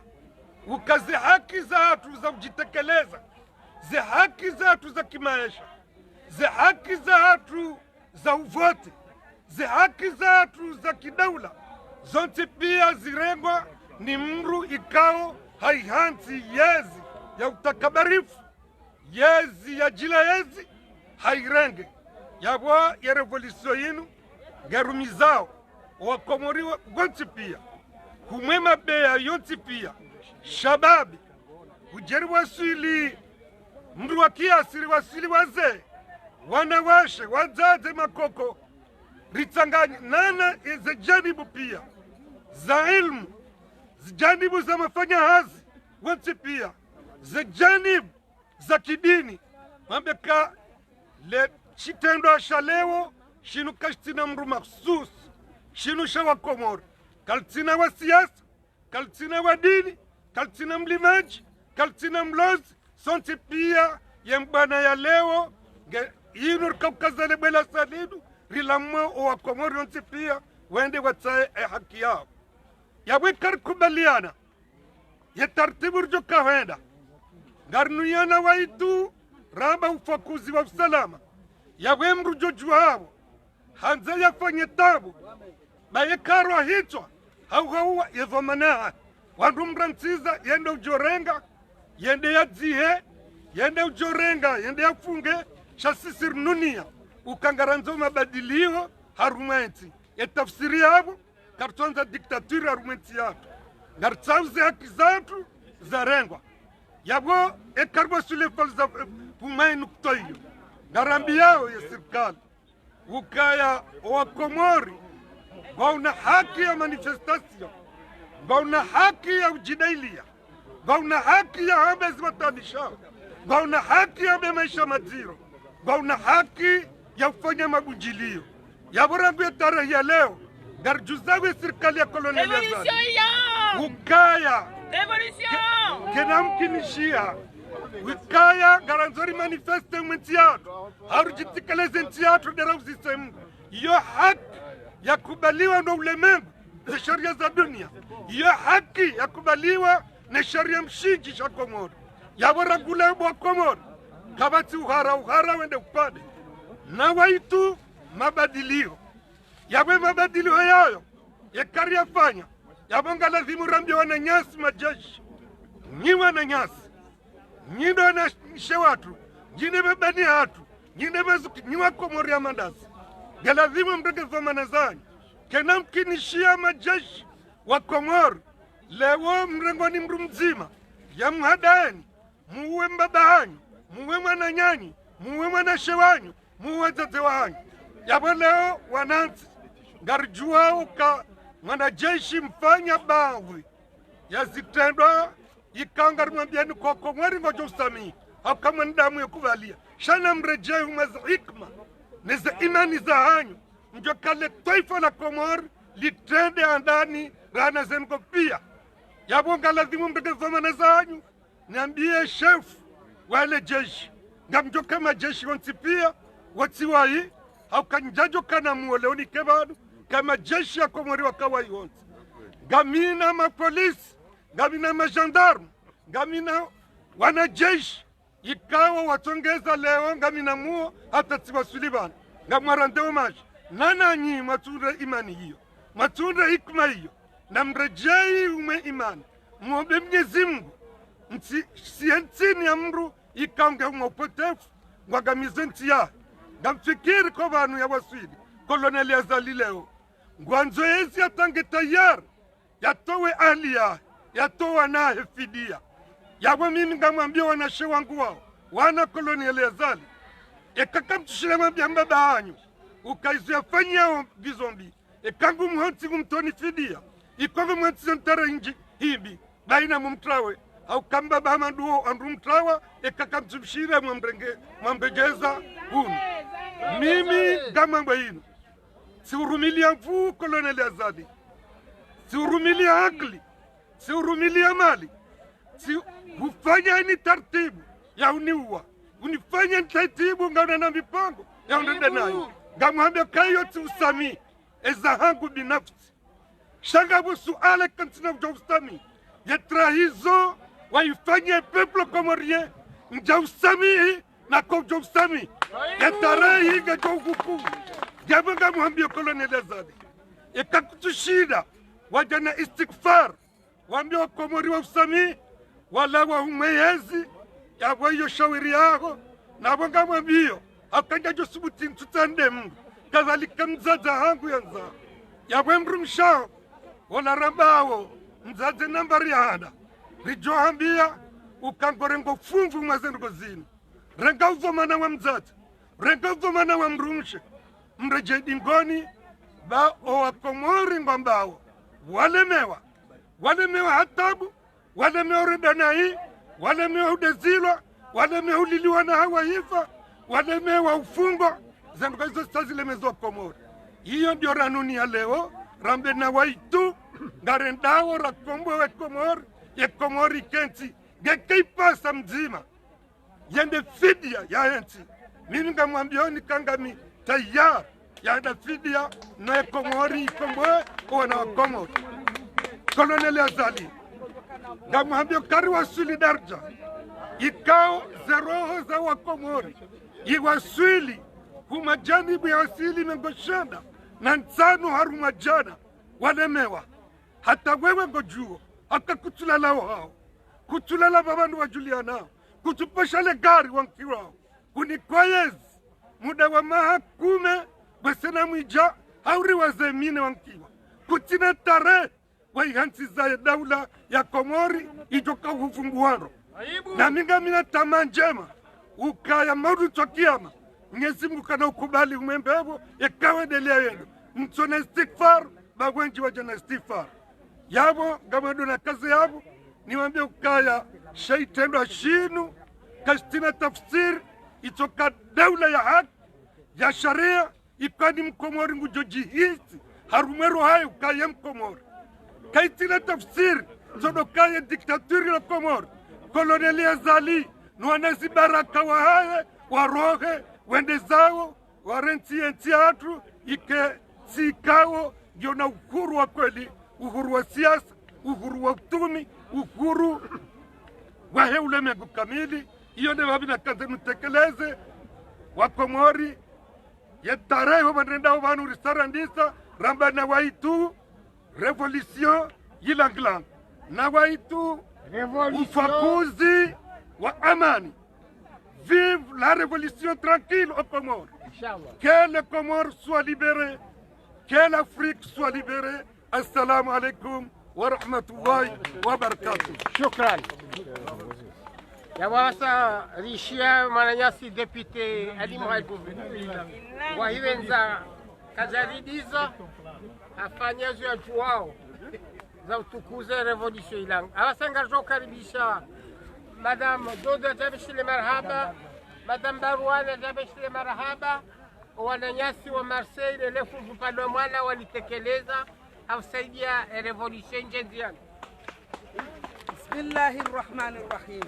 Speaker 11: ukaze haki za watu za kujitekeleza ze haki za watu za kimaisha ze haki za watu za uvote ze haki za watu za kidaula zonte pia zirengwa ni mru ikao haihanti yezi ya utakabarifu yezi ya jila yezi hairenge yabwa ya revolution yinu garumizao wakomoriwa gonti pia kumwema bea yonti pia shababi ujeri wasili mru wa kiasiri wasili wazee wanawashe wazaze makoko ritanganya nana ze janibu pia za ilmu janibu za mafanya hazi wanti pia ze janibu za kidini mambeka le chitendo shalewo shinu kashtina mru maksus shinu shawa Komoro kaltina wa siasa kaltina wa dini kaltina mlimaji kaltina mlozi sonti pia yembana ya leo yinur kaukazale bela salidu rilamma wa Komoro yonti pia wende watae haki yao yawe karkubaliana ya tartibu rjoka wenda garnuyana waitu raba ufakuzi wa usalama yawe mrujoju hao hanza yafanye tabu baye karwa hitwa hauwa yedhomanaa wandu mrantiza yende ujorenga yende ya dzihe yende ujorenga yende ya funge shasisir nunia ukangaranzo mabadilio harumenti ya tafsiri yabo kartonza diktaturi harumenti yatu ngartsauze haki zatu zarengwa yabo ekarbo sule falza pumai nuktoyo ngarambi yao ya serikali ukaya wa Komori wauna haki ya manifestation wauna haki ya ujidailia wauna haki ya habezi watanisha wauna haki ya bemaisha maziro wauna haki ya kufanya mabujilio yaborangu ya tarehe ya leo garjuzawe serikali ya koloniali ukaya kenamkinishia wikaya garanzori manifeste mwentiatu harujitikeleze ntiatu derauzise Mungu iyo haki ya kubaliwa na ulimwengu na sheria za dunia iyo haki ya kubaliwa na sheria mshinji sha Komoro yaboragule wa Komoro kabati uhara wende upande na waitu mabadilio yawe mabadilio yayo yakari yafanya yabonga lazimu rambia wananyasi majeshi nyi wananyasi nyindo na shewatu nyine bebani hatu nyine bezuki nyiwa Komoro ya mandasi galazimu mrege zomana zanyu kena mkinishia majeshi wa Komoro lewo mrengoni mru mzima ya mhadaeni muwe mbabahanyu muwe mwananyanyi muwe mwanashewanyu muwe zeze wanyu yabo leo wananzi ngarjua uka mwanajeshi mfanya bawi ya zitendwa ikanga mwambiani kwa Komori ngojo usami haukamwe ndamu yokuvalia shana mrejea umeza hikma neza imani za hanyu njo kale taifa la Komori litende andani rana zengo pia yabonga lazimu mrege zomana za hanyu niambie shefu wale jeshi ngamjo kama jeshi wanti pia watiwai haukanjajo kana muoleoni kebanu kama jeshi ya Komori wakawai wanti gamina mapolisi gamina majandarmu gamina wanajeshi ikawa watongeza leo ngamina muo hata tiwa Sullivan ngamwarandeo maji nana nyi matunda imani hiyo matunda hikma hiyo na mrejei ume imani muombe Mwenyezi Mungu sientini ya mru ikange umopotefu ngwagamize ntiya ngamfikiri kwa vanu ya waswidi koloneli ya zali leo ngwanzo yezi yatange tayari yatowe alia yatowa nahe fidia yawe mimi ngamwambia wanashe wangu wao wana koloniali ya zali ekakamtushile mwambia mbaba hanyu ukaizu yafanya vizombi ekangu mhonti kumtoni fidia ikove mhonti zontara inji hibi baina mumtrawe au kamba bama duo andu mtrawa ekakamtushile mwambegeza hunu mimi gamangwa hinu siurumilia mfu koloniali ya zali siurumilia akli siurumilia mali si hufanya ni tartibu ya uniua unifanye ntaitibu ngaona na mipango yaonda nayo ngamwambia kayo usami eza hangu binafsi shagabu suala kantina usami yatrahizo waifanye peuple comorien njausami na kojausami yatarehi gajoguku jabu ngamwambia Colonel Azali ikakutushida wajana istighfar waambia wakomori wa usami wala wa umeyezi yabo hiyo shauri yako na bonga mwambio akanja josubuti tutande Mungu kadhalika mzaza hangu yanza yabo mrumshao wala rabao mzaze nambari hada rijoambia ukangorengo funvu mazengo zini renga uvomana wa mzaza renga uvomana wa mrumshe mreje dingoni ba o Komori ngombao walemewa hatabu walemewa redanai walemewa udezilwa walemewa uliliwa na hawa hifa walemewa ufungo zanduka hizo stazi lemezo Komori. Hiyo ndio ranuni ya leo rambe na waitu ngarendawo rakombo we Komori ye Komori kenti gekei pasa mzima yende fidia ya enti mimi ngamwambia ni kangami tayari yanda fidia na Komori Komboe wana Komori. Colonel Azali ngamwambia kari wa solidarja ikao zeroho za wa Komori iwaswili kumajanibu ya wasili mengoshenda na nsanu harumajana walemewa hata wewe ngojuo haka kutulala hao kutulala babandu wa Juliana kutupasha le gari wankirao kunikoyezi muda wa mahakume besena mwija hauri wazemine wankiwa kutina tare waihansi za daula ya Komori ijoka ufunguano na minga mina tamanjema ukaya maudu tokiama Mwenyezi Mungu kana ukubali umembebo yakawe delea yenu mtone istighfar bagwenji wajana istighfar yabo gamado na kazi yabo niwambia ukaya shaitendo shinu kastina tafsir itoka daula ya haki ya sharia ikani Mkomori ngujojihisi harumero hayo kaya Mkomori kaitina tafsir zodo kaya diktaturi la Komori Colonel Azali nuanezi baraka wa haye warohe wende zao warenti entiatru ike sikao ndio na uhuru wa kweli, uhuru wa siasa, uhuru wa utumi, uhuru wa ulimwengu kamili. Hiyo ndio wabina kazi mtekeleze wa Komori yetareho bandenda wanu risarandisa ramba na waitu revolution yilanglang na waitu ufakuzi wa amani. Vive la révolution tranquille aux Comores. Que les Comores soient libérés, que l'Afrique soit libérée. Assalamu alaikum wa rahmatullahi wa barakatuh.
Speaker 7: Shukran. Yawasa rishia mananyasi depute Ali Mohamed wahiwenza kajaridiza afanyazo ya juao za utukuze revolution ilang. Awasanga jokaribisha Madame Dodo Tabishile Marhaba, Madame Barouane Tabishile Marhaba, wananyasi wa Marseille elefu vupande mwana walitekeleza hausaidia revolution njenziani.
Speaker 5: Bismillahirrahmanirrahim.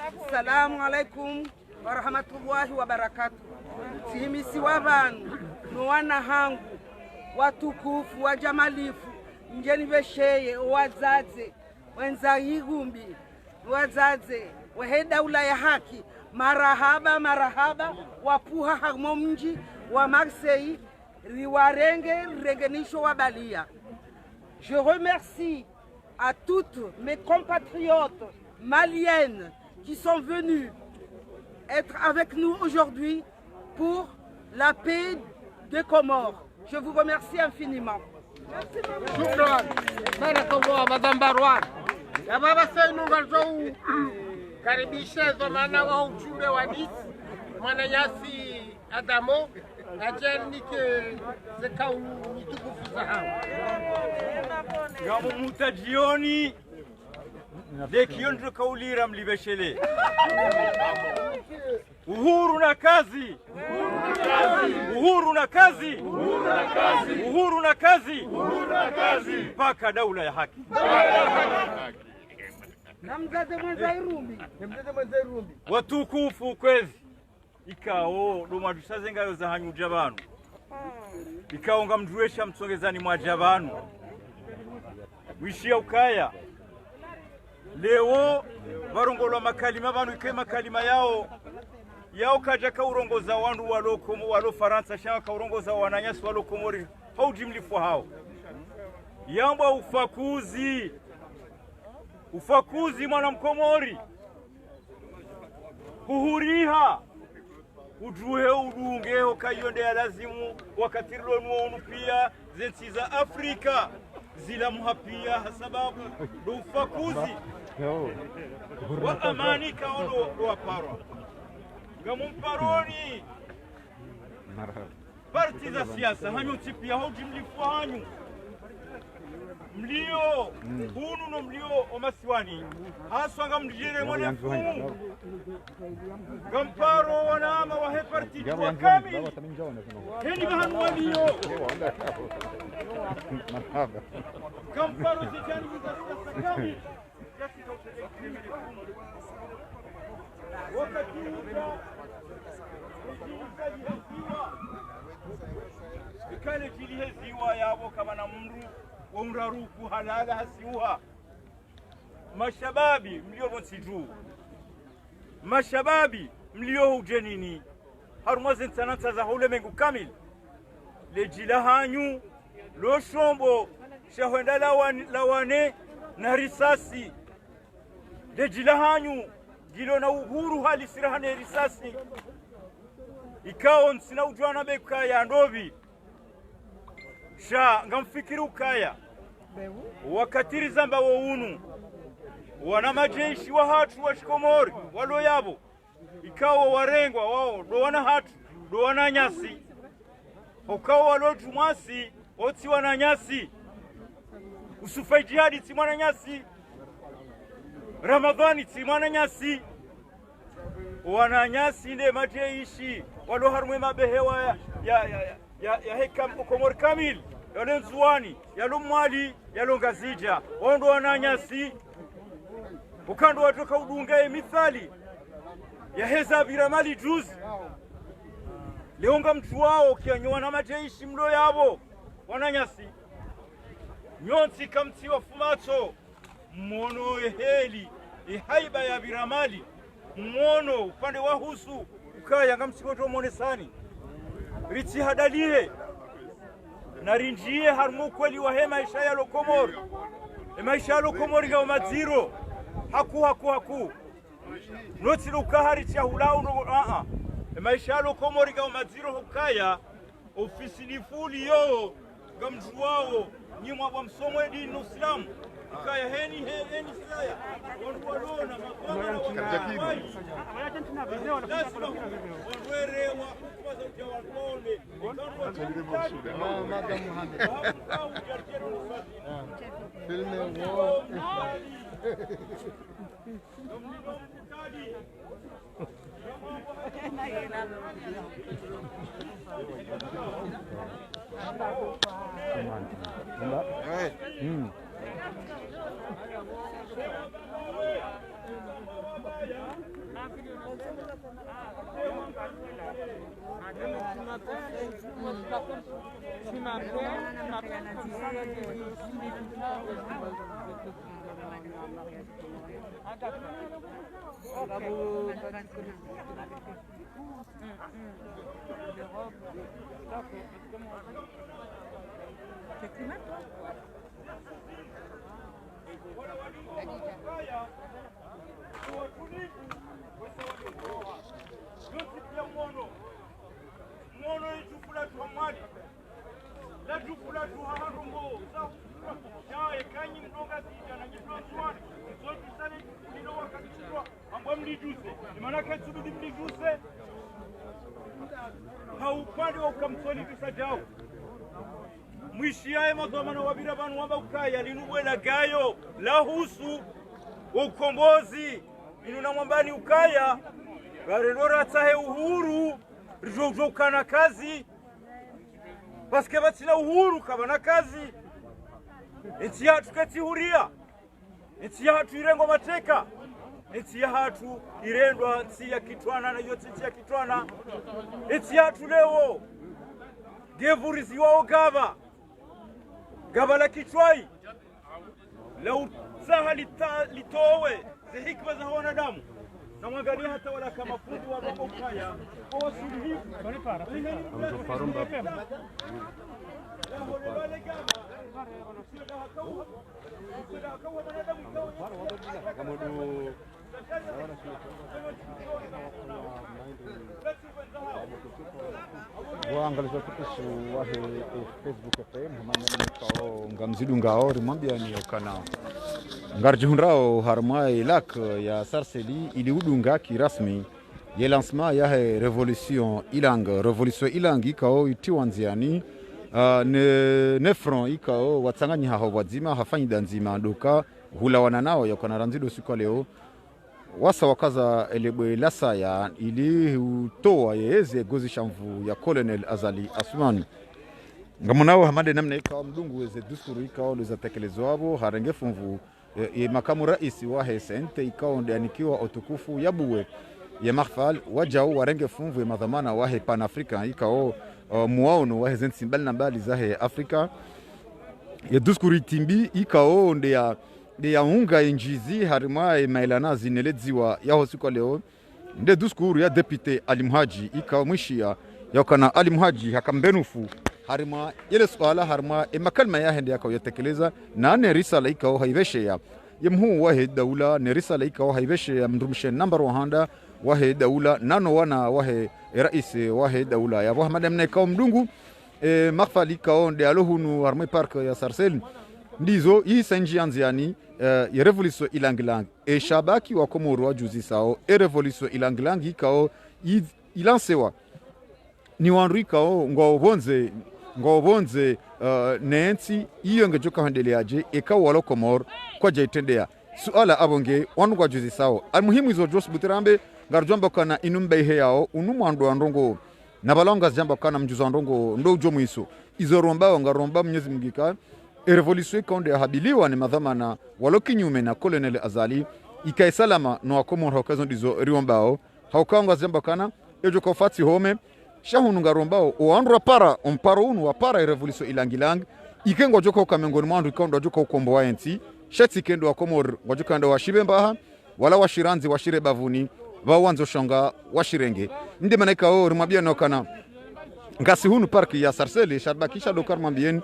Speaker 5: Assalamu alaikum wa rahmatullahi wa barakatuh. Sihimisi wabanu nuwana hangu watukufu wajamalifu njeni vesheye wazaze wenza higumbi wazaze wahe daula ya haki marahaba marahaba wapuha hamo mji wa Marseille riwarenge regenisho wabalia. Je remercie à toutes mes compatriotes maliennes qui sont venus être avec nous aujourd'hui pour la paix des Comores. Je vous remercie infiniment. Merci
Speaker 7: beaucoup. Madame Barouane. Ya baba Seinu Ngalzou karibisha zamana wa ujumbe wa Nice mwananyasi Adamo ajenike zekau mitukufu sahau
Speaker 12: Gamu mutajioni dekionjo kaulira mlibeshele uhuru na kazi uhuru na kazi uhuru na kazi mpaka daula ya haki.
Speaker 5: Namzade mwenza Irumbi.
Speaker 12: Watukufu kwezi ikao doma dushazengayo za hanyuja abantu ikaonga mduesha msongezani mwaja abantu wishia ukaya leo varongolwa makalima abantu ike makalima yao kaja kaurongoza wandu walo Faransa shaka kaurongoza wananyasi walo Komori haujimlifu hao yamba ufakuzi mwana mkomori huhuriha ujuhe udungeho kayonde ya lazimu wakatirilo nuonu pia zensi za Afrika zila muhapia sababu do ufakuzi wa amani kaono waparwa ngamunparoni parti za siasa hanyu tipia haujimlifu hanyu mlio hunu no mlio omasiwani haswa ngamjire mwone fumu gamparo wanama wahe parti kwa kamili heni bahanu walio gamparo zijani za kamili wakati ikale jilihe ziwa yabo kama na mru wamraruku halala hasiuha mashababi mlio monsiju mashababi mlio ujenini harumaze nsanata za hule mengu kamil lejila hanyu lo shombo shahwenda lawane na risasi lejila hanyu gilo na uhuru hali sirahane risasi ikao nsina ujuana beka ya ndovi sha ngamfikiri ukaya wakatiri zamba wounu wana majeshi wa hatu wa Komori walo yabo ikawa warengwa wao do wana hatu do wana nyasi ukawa walo jumasi oti wana nyasi usufai jihadi ti mwana nyasi Ramadhani ti mwana nyasi wana nyasi nde majeshi walo harumwe mabehewa ya hekam Komori kamil yalo nzuani yalo mwali yalo ngazija ondo wananyasi ukando watoka udungaye mithali ya heza biramali juzi leonga mtu wao kianywa na majeshi mlo yabo wananyasi nyonsi kamti wa fumato mmono eheli ehaiba ya biramali mmono upande wa husu ukaya ngamsikoto monesani richi hadalie narinjie harmu kweli wa he maisha ya Komori maisha ya Komori ga maziro haku noti lukahari cha hulao ndo maisha ya Komori ga maziro hukaya ofisi ni fuli yo gamjuao nyimwa wa msomo dini na Uislamu ukaya heni saya watu walona makona lazima wawere wa hukumu za utawalone
Speaker 13: Madam Muhammad filme wo
Speaker 12: mwono ijufula tuhamwali la jufula tuhaharumbo shaye kanyi mdonga zija na jifula tuwani zote sale nilo wakatichua ambwa mlijuse imanake tsubidi mlijuse haupande wa ukamsoni kisa jao mwishiaye mazomano wabira banu wamba ukaya linubwela gayo la husu wa ukombozi inuna mwambani ukaya garelora tahe uhuru rijojo kana kazi paske batina uhuru kabana kazi eti yatu kati huria eti yatu irengo mateka nchi hatu irendwa nchi ya kitwana na yote nchi ya kitwana nchi hatu leo gevuriziwao gava la kitwai lau saha litowe zihikma za wanadamu na mwangalia hata wala kama fundi wa bakokaya kwa suluhifu
Speaker 2: waangaliza tukusu wahe Facebook FM hamanya kao ngamzidu ngao rimwambia ni okana ngarjihunrao harmai lak ya sarseli ili udunga kirasmi ye lancement ya revolution ilang kao itiwanziani ne front ikao watsanganyi haho wadzima hafanyi danzima ndoka hulawana nao yokana ranzido siku leo wasa wakaza elebwe lasa ya ili utoa yeze gozi shamvu ya Colonel Azali Asumani ngamunao hamade namna ikao mdungu weze dusturu ikao leza tekelezo wabo harenge funvu makamu raisi wa hesente ikao ndianikiwa otukufu yabuwe ya mahfal wajao warenge funvu ya madhamana wa Pan Africa ikao muaono wa hezenti simbali na mbali zahe Afrika ya dusturu timbi ikao ndia ya unga injizi harima mailana zineledziwa yaho siku leo nde duskuru ya depute Alimhaji ikamwishia yakana Alimhaji hakambenufu harima ile swala harima makalma ya hende yakao yatekeleza na ne risala ikao haiveshe ya yemhu wahe daula ne risala ikao haiveshe ya mrumshe number 100 wahe daula nano wana wahe rais wahe daula ya Muhammad amne ikao mdungu makfali ikao nde alohunu harima park ya Sarsel ndizo hii sanjianziani ya revolution ilang shabaki wa Komoro wa juzi sao revolution ilang ikao ilansewa ni wanri kao ngobonze nensi iyo ngejoka handeleaje ekao walo Komoro kwa jaitendea suala abonge wanu kwa juzi sao almuhimu izo Jos Butirambe ngarjomba kana inumbe yao unumando andongo na balonga jamba kana mjuzo andongo ndo ujomu iso izo romba ngaromba mnyezi mgika revolution konde habiliwa ni madhamana walokinyume na Colonel Azali ikaisalama no akomoro hokazo ndizo riombao haukanga zamba kana ejo kofati home shahunu ngarombao oandra para omparo unu wa para revolution ilangilang ikengo joko kamengoni mwandu ikondo joko ukombo wa enti shati kendo wa komor ngojuka ndo washibembaha wala washiranzi washire bavuni bawanzo shonga washirenge ndi maneka o rimabia no kana ngasi hunu parki ya Sarseli shadbakisha dokar mambien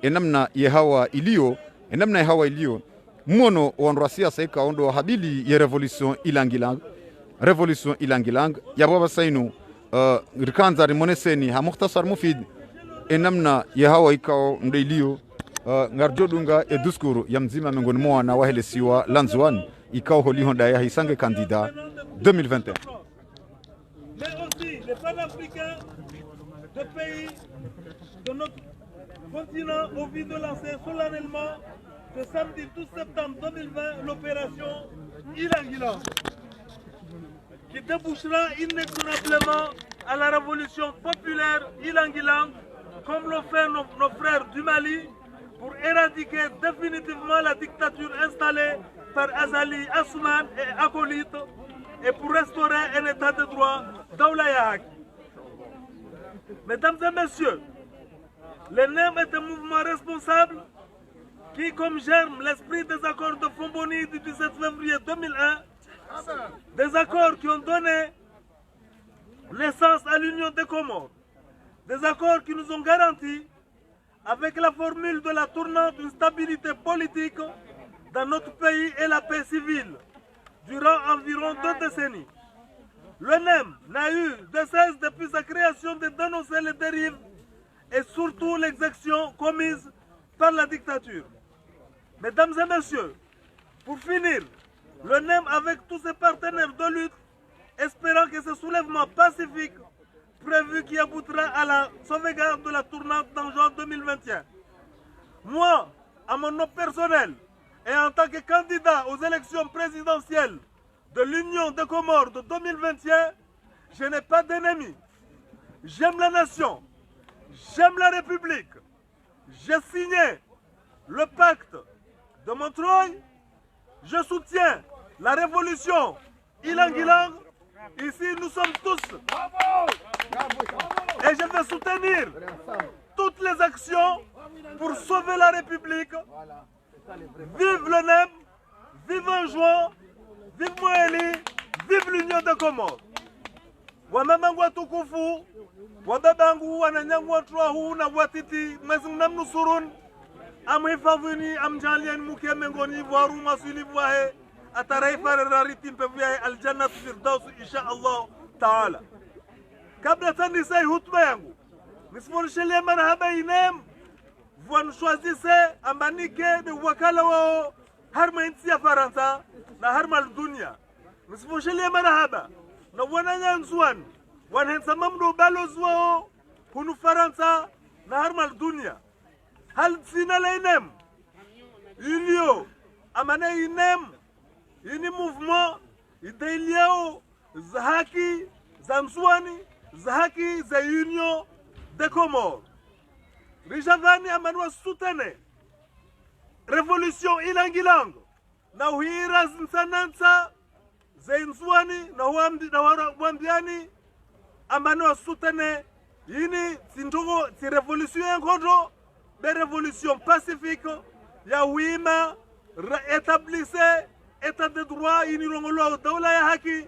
Speaker 2: enamna yehawa ilio mwono wanrasia saika ondo habili ye revolution ilangilang ya baba sainu rikanza rimoneseni ha mukhtasar mufid enamna yehawa ikao ndo ilio ngarjodunga eduskuru ya mzima mengoni mwa na wahelesiwa lanzwan ikao holi honda ya hisange candidat 2021
Speaker 14: mais aussi les panafricains de pays de notre continent au vide de lancer solennellement ce samedi 12 septembre 2020 l'opération Ilang qui débouchera inexorablement à la révolution populaire Ilang comme l'ont fait nos frères du Mali pour éradiquer définitivement la dictature installée par Azali Assoumane et acolytes et pour restaurer un état de droit dans l'Ayak. Mesdames et messieurs, le NEM est un mouvement responsable qui, comme germe l'esprit des accords de Fomboni du 17 février 2001, des accords qui ont donné naissance à l'Union des Comores, des accords qui nous ont garanti, avec la formule de la tournante, une stabilité politique dans notre pays et la paix civile durant environ 2 décennies. Le NEM n'a eu de cesse depuis sa création de dénoncer les dérives et surtout l'exaction commise par la dictature. Mesdames et messieurs, pour finir, le NEM avec tous ses partenaires de lutte, espérant que ce soulèvement pacifique prévu qui aboutira à la sauvegarde de la tournante en juin 2021. Moi, à mon nom personnel, et en tant que candidat aux élections présidentielles de l'Union des Comores de 2021, je n'ai pas d'ennemis. J'aime la nation, j'aime la République. J'ai signé le pacte de Montreuil. Je soutiens la révolution ilang-ilang, ici nous sommes tous. Et je vais soutenir toutes les actions pour sauver la République. Vive le NEM, vive Anjouan, vive Moëli, vive l'Union des Comores. Wamamangu watukufu, wababangu wananyangu watuahu na watiti mwezingnam nusurun. Amhifadhini amjalieni muke mengoni varu masuli vahe ataraifa rariti mpevuyahe aljannatu firdaus insha Allah taala. Kabla tandisai hutuba yangu nisifundishelie marhaba inem vuan choisisse ambanike de wakala wao harma inti ya Faransa na harma dunia. Nisifundishelie marhaba na wananya nzuan wanhensa mamdo balos wao hunu Faransa na harma dunia. Hal sina la inem ilio amana inem ini mouvement ideliao zahaki zamswani zahaki za Union des Comores. Rijavani amanwa sutene revolution ilang-ilang na huira zinsanansa za inswani na wambiani amanwa sutene ini sintogo si revolution yankodo be révolution pacifique ya wima établissé état de droit inirongolo dawla ya haki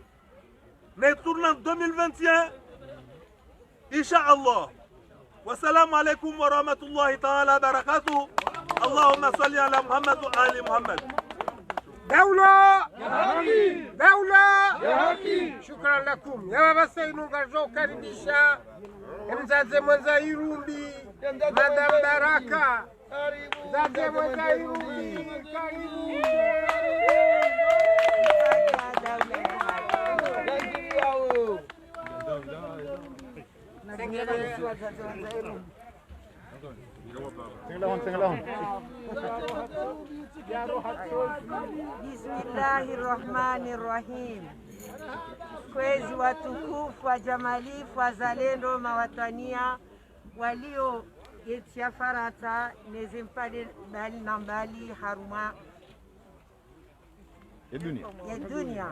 Speaker 14: ne tournant 2021 inshallah. Wassalamu alaikum wa rahmatullahi ta'ala barakatuh. Allahumma salli ala Muhammad wa ali Muhammad.
Speaker 7: دولة دولة شكرا لكم يا بسينو غرجو كارديشا مزازي منزايرومبي مدام بركة زازي منزايرومبي
Speaker 15: Bismillahirrahmanirrahim. Kwezi watukufu wa jamalifu wazalendo mawatania walio yetia Faransa nezimpade bali na mbali haruma ya dunia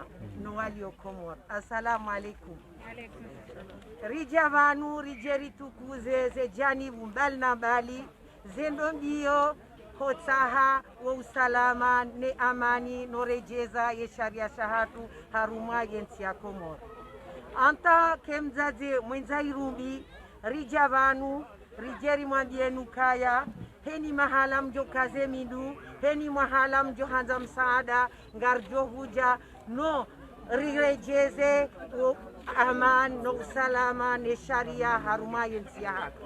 Speaker 15: no walio Komor. Assalamu alaikum. Rija vanu rijeri tukuze ze janibu mbali na mbali zendo mbio hotsaha wa usalama ne amani norejeza ye sharia shahatu haruma yensi ya Komor. Anta kemzaze mwenzairubi rija vanu rijeri mwambienu kaya heni mahala mjo kaze mindu heni mahala mjo hanza msaada ngarjo huja no rirejeze aman no usalama ne sharia haruma yensi ya hatu.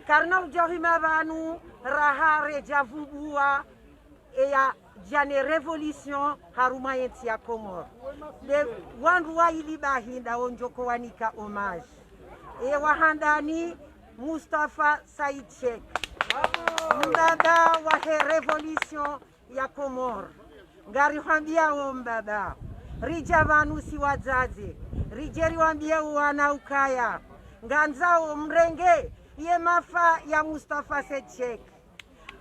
Speaker 15: Karna ujohima vanu raha reja vubua ya jane revolution haruma yensi ya Komor. De wanruwa ilibahinda onjoko wanika homage. E wahandani Mustafa Said Sheikh. Mbaba wahe revolution ya Komor. Ngari wambia o mbaba. Rija vanu si wazazi. Rijeri wambia wana ukaya. Nganzao mrenge. Ye mafa ya Mustafa Said Sheikh.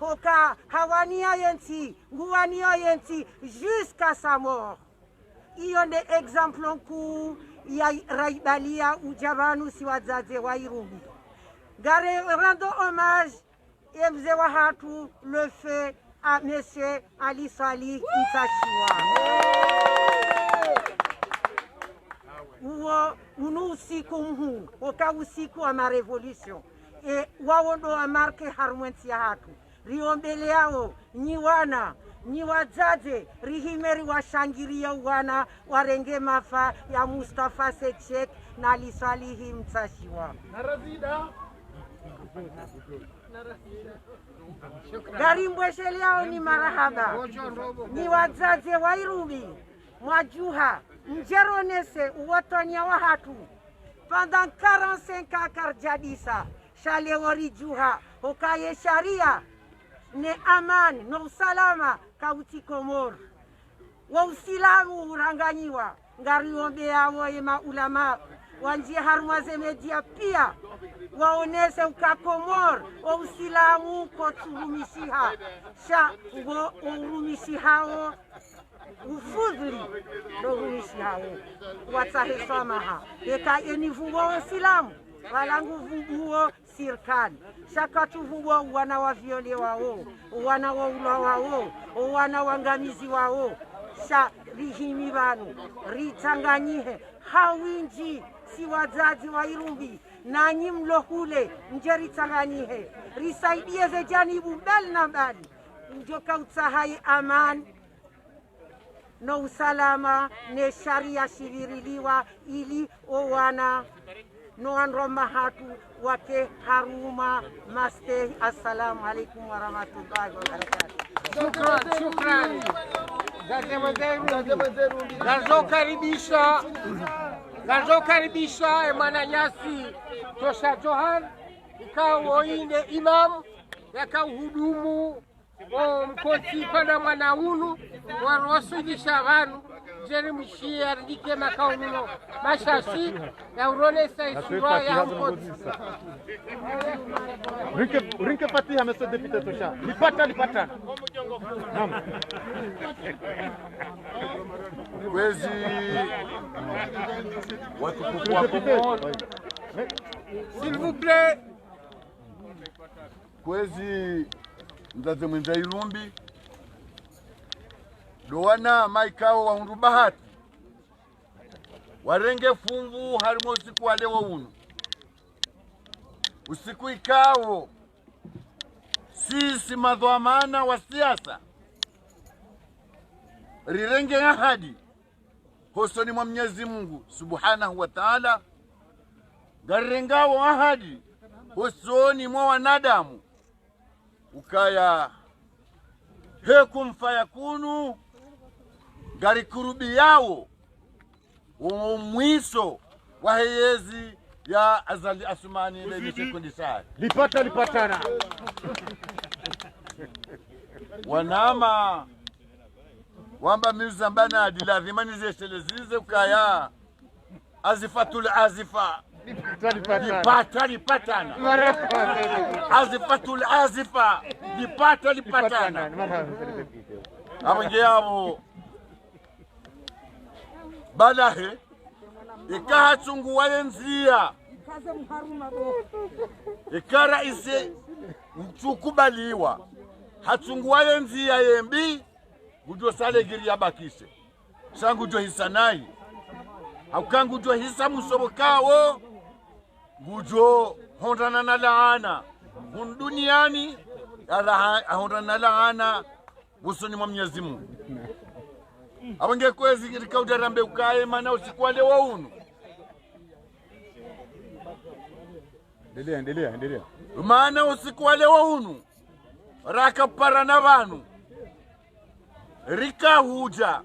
Speaker 15: Hoka hawania yenti, nguwania yenti jusqu'à sa mort. Iyo ne exemple ku ya raibalia ujavanu si wazaze wa Irubi. Gare rendo hommage et mzee wa hatu le feu à monsieur Ali Salih Mtashiwa. Uo unu usiku mhu, oka usiku wa ma revolution. E wawondo wa marke harumwensi ya hatu. Riombele yao, nyiwana, nyiwazaze, rihimeri wa shangiria wana, warenge mafa ya Mustafa Said Sheikh na Ali Salih Mtashiwa. Garimbweshele yao ni marahaba. Ni wazaze wa Irubi, mwajuha, mjeronese, uwatonya wa hatu. Pendant 45 ans karjadisa, shale warijuha, okaye sharia, ne amani, no usalama, kauti Komor. Wa usilamu uranganyiwa, ngari ombe yao yema ulama, wanjie harumaze media pia, waonese ukakomor, wa usilamu koturumishiha, sha urumishiha ufudhuli dohuishi hao watahe samaha eka enivugo wasilamu walangu vuguo sirkani shakatu vugo wana wa viole wao wana wa ula wao wana wangamizi wao sha rihimi banu ritanganyihe hawinji si wazazi wa Irumbi nanyi mlohule nje ritanganyihe risaidie ze janibu mbali na mbali njoka utahai aman no usalama ne sharia shiviriliwa ili owana no anroma hatu wake haruma maste. Assalamu alaikum warahmatullahi wabarakatuh.
Speaker 7: Shukrani. Gazokaribisha Mwananyasi tosha Johan ikawa ine imam yakauhudumu mkoti pana mwanaunu warwasulisha vanu jeri mshia rike makao nuno mashasi ya uronesa isura ya mkoti
Speaker 2: rinke fatiha monsieur député tosha lipata naam
Speaker 6: wezi watukufu wa Komoro
Speaker 7: s'il vous plaît
Speaker 6: kwezi mzazi mwenza Irumbi dowana maikao wa hundu bahati warenge fungu harimo usiku wa leo unu usiku ikao sisi madhamana wa siasa rirenge ahadi hosoni mwa Mwenyezi Mungu Subhanahu wa Ta'ala garengao ahadi hosoni mwa wanadamu ukaya hekum fayakunu gari kurubi yao umwiso wa heyezi ya azali asumani ile sekundi saa
Speaker 2: lipatana
Speaker 6: wanama wamba mizambana adilazima nizeshelezize ukaya azifatul azifa lipatana azifatul azifa lipatana abenge yabo balahe ikaha chungu walenzia ikara ise mchukubaliwa hachungu walenzia yembi gujo sale giri yabakise sangu jo hisanai haukangu jo hisa musobokawo gujo hondana na laana duniani hondana na laana busoni mwa Mwenyezi Mungu abange kwezi rikaudarambe ukae mana usikwale wa unu
Speaker 2: endelea
Speaker 6: maana usikwale wa unu rakapara na banu rika huja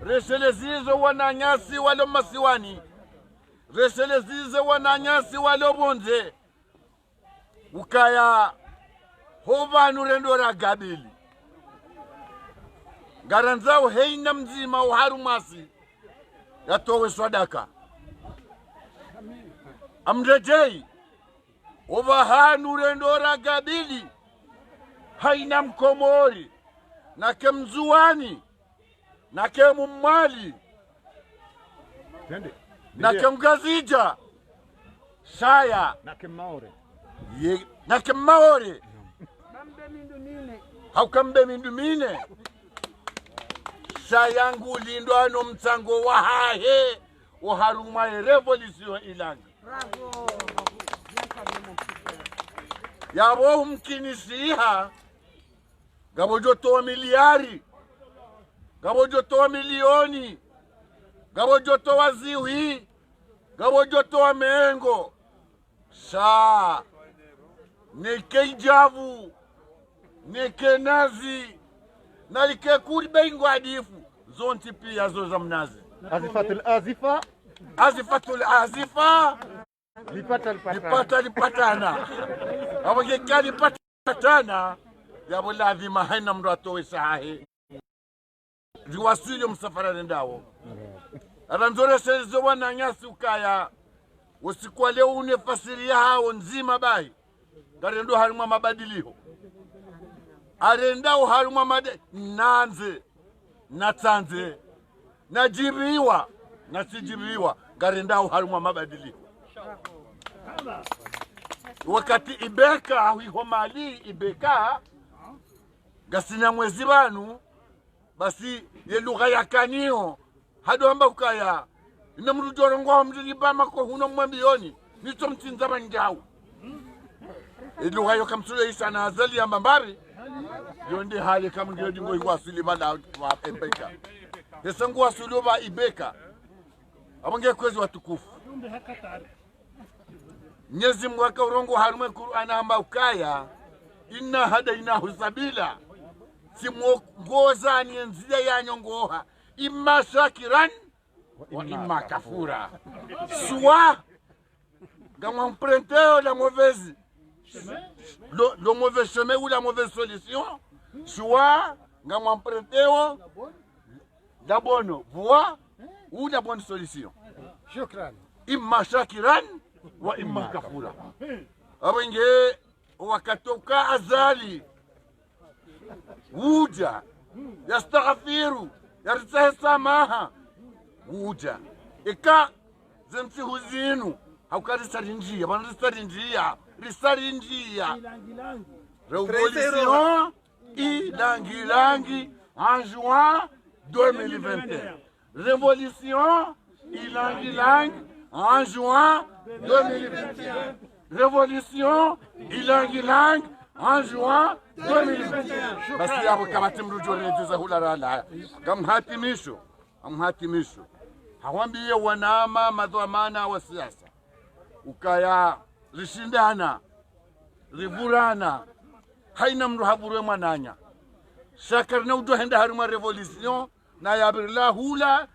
Speaker 6: reselezizo wananyasi walo masiwani reselezizo wananyasi walo bonze ukaya hovanu rendo ragabili garanzao heina mzima uharumasi yatowe swadaka amrejei ovahanu rendo ragabili haina mkomori nake mzuani nake mumali nake mgazija shaya nake maore haukambe mindumine shayangu lindwano mtsango wa hahe uharuma revolution ilanga yabo mkinisiha gabojotoa miliari gabojotoa milioni gabojotoa ziwi gabojotoa mengo sha neke ijavu neke nazi nalike kuri bengo adifu zonti pia zo za mnazi azifatul azifa lipatana abage kali patana yabo lazima haina mndu atowe sahi riwasili msafara nendawo aranzore sezo wananyasi ukaya usiku leo une fasiri hao nzima bai garendo haruma mabadilio arendao haruma nanze na tsanze na jiriwa na sijiriwa garendao harumwa mabadiliko wakati ibeka hiho mali ibeka gasina mwezi banu basi ye lugha ya kanio hado amba ukaya ina mrujoro ngo mjibama ko huno mwambioni nito mtinza banjao lugha yo kamsule isa na azali ya mbari yonde hali kama ndio dingo ingwa sulima na ibeka yesangu wasulova ibeka abange kwezi watukufu Mwenyezi Mungu akaurongo harume Qur'an amba ukaya inna hadainahu sabila simwogoza ni nzia ya nyongoha imma shakiran wa imma kafura soit dans emprunter la mauvaise le mauvais chemin ou la mauvaise solution soit dans emprunter la bonne voie ou la bonne solution shukran imma shakiran wa imma kafura abenge wakatoka azali wuja yastaghfiru yarsahamaha wuja ika zemsi huzinu haukarisarinjia bana risarinjia révolution ilangilangi en juin 2021 révolution ilangilangi en juin 2021 révolution ilangilang en juin 2021 basi hapo kama timrujore tuza hulalala amhatimisho hawambie wanama madhamana wa siasa ukaya lishindana rivurana haina mru haburu mwananya shakar na udo henda haruma revolution na yabirla hula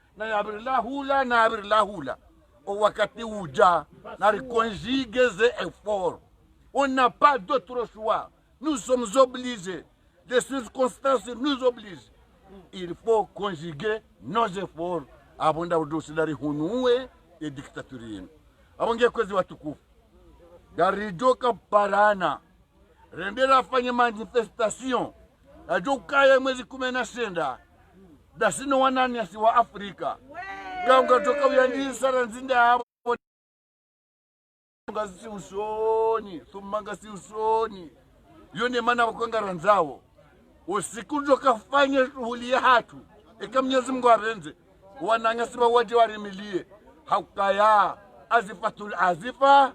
Speaker 6: au wakati uja na reconjuguer ses efforts. On n'a pas d'autre choix. Nous sommes obligés. Les circonstances nous obligent. Il faut conjuguer nos efforts avant d'avoir hunue et dictature. Abonge kwezi watukufu. Garidoka parana. Rendera fanye manifestation. Ajoka mwezi 19 dasino wanani asiwa Afrika. Ganga toka uyandisa ranzinda hapo ngasi usoni thumanga si usoni yone mana wakonga ranzao usiku ndoka fanya shughuli ya hatu eka Mwenyezi Mungu arenze wanangasiba wote warimilie haukaya azifatul azifa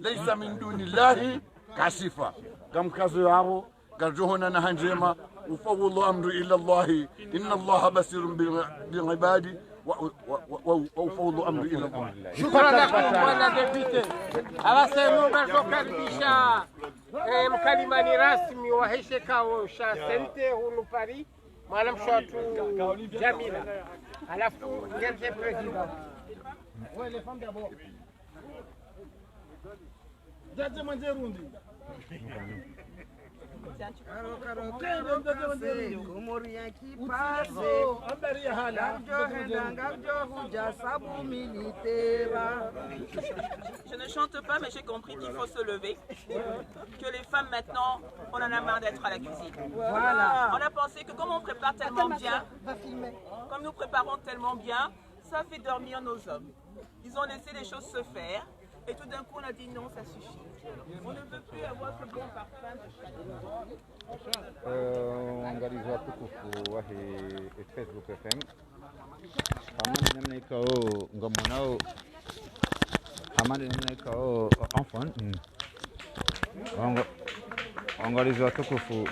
Speaker 6: laysa min dunillahi kashifa kamkazo yao garjohona na hanjema ufawulu amru ila Allah inna Allah basirun bil ibadi وفوض أمر إلى الله.
Speaker 7: شكرا لكم bwana deputy. Abasema bazokaribisha mkalimani rasmi wa heshekao sha sente hunu Paris mwana mshatu Jamila. Alafu ngeze president.
Speaker 1: Ouais, les femmes d'abord. Jaje manjerundi.
Speaker 5: Comorien qui passe,
Speaker 16: je ne chante pas, mais j'ai compris qu'il faut se lever. Que les femmes maintenant, on en a marre d'être à la cuisine.
Speaker 5: Voilà.
Speaker 16: On a pensé que comme on prépare tellement bien, comme nous préparons tellement bien, ça fait dormir nos hommes. Ils ont laissé les choses se faire. Et tout d'un coup, on a dit non, ça suffit. On ne veut plus avoir ce bon parfum de chaque.
Speaker 2: Angalizo tukufu wa Facebook FM. Hamani namna ikao ngamonao. Hamani namna ikao enfant. Angalizo tukufu.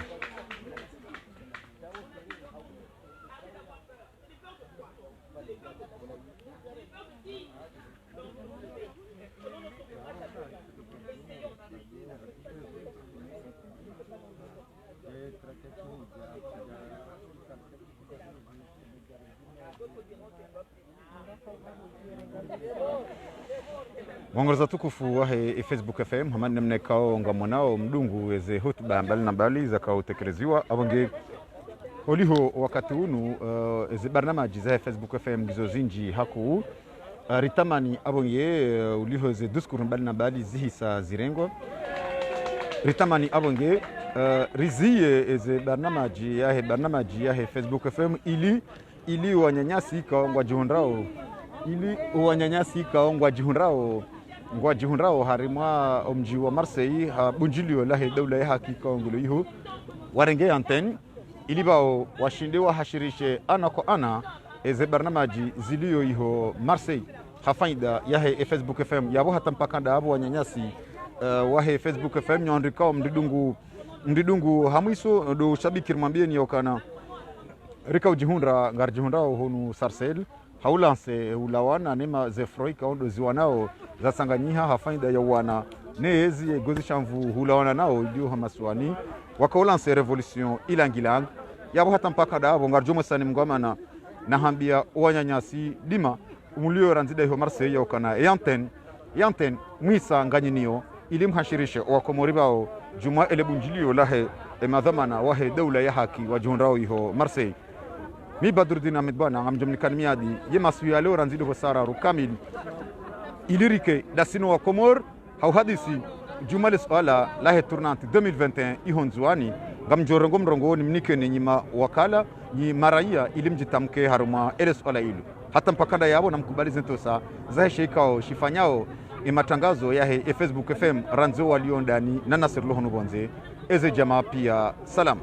Speaker 2: Mwongoza tukufu wa Facebook FM hamani namna kao ngamonao mdungu weze hotuba mbali na mbali za kao tekeleziwa abonge oliho wakati unu eze barnamaji za Facebook FM gizo zinji haku ritamani abonge uliho ze diskuru mbali na mbali zihisa zirengwa ritamani abonge rizie eze barnamaji ya Facebook FM ili wanyanyasi kaongwa jihundrao ngwa jihundrao harimwa omji wa Marseille ha bunjilio lahe dawla ya haki kaongolo iho warenge antenne ili bao washinde wa hashirishe ana kwa ana eze barnamaji zilio iho Marseille hafaida yahe Facebook FM yabo hatampakanda abo wanyanyasi wahe Facebook FM nyandikao mdidungu hamwiso do shabiki mwambieni yokana rika ujihundra ngar jihundrao honu Sarcelles haulanse ulawana nema zefroi kaondo ziwanao za sanganyiha hafaida ya wana neezi gozi shamvu hulawana nao ndio hamaswani wakaulanse revolution ilangilang yabo hata mpaka dabo ngarjomo sani mngomana na hambia wanyanyasi dima umulio ranzida ho Marseille yokana yanten mwisa nganyinio ilimhashirisha wakomori bao juma ele bunjilio lahe emadhamana wahe dawla ya haki wajihundrao iho Marseille mi Badruddin Ahmed bana ngamjomnikani miadi yemasuya ya leo ranzido hosara rukamil ilirike dasino wa Komor hau hadisi jumale swala lahe tournante 2021 ihonzuani ngamjorongo mrongo ni mnike ni nyima wakala ni maraia ilimjitamke haruma ele swala ilu hata mpakanda yabo na mkubali zentosa zahe sheikao shifanyao matangazo yahe Facebook FM ranzo waliondani na Nasir Lohonu Bonze eze jamaa pia salam.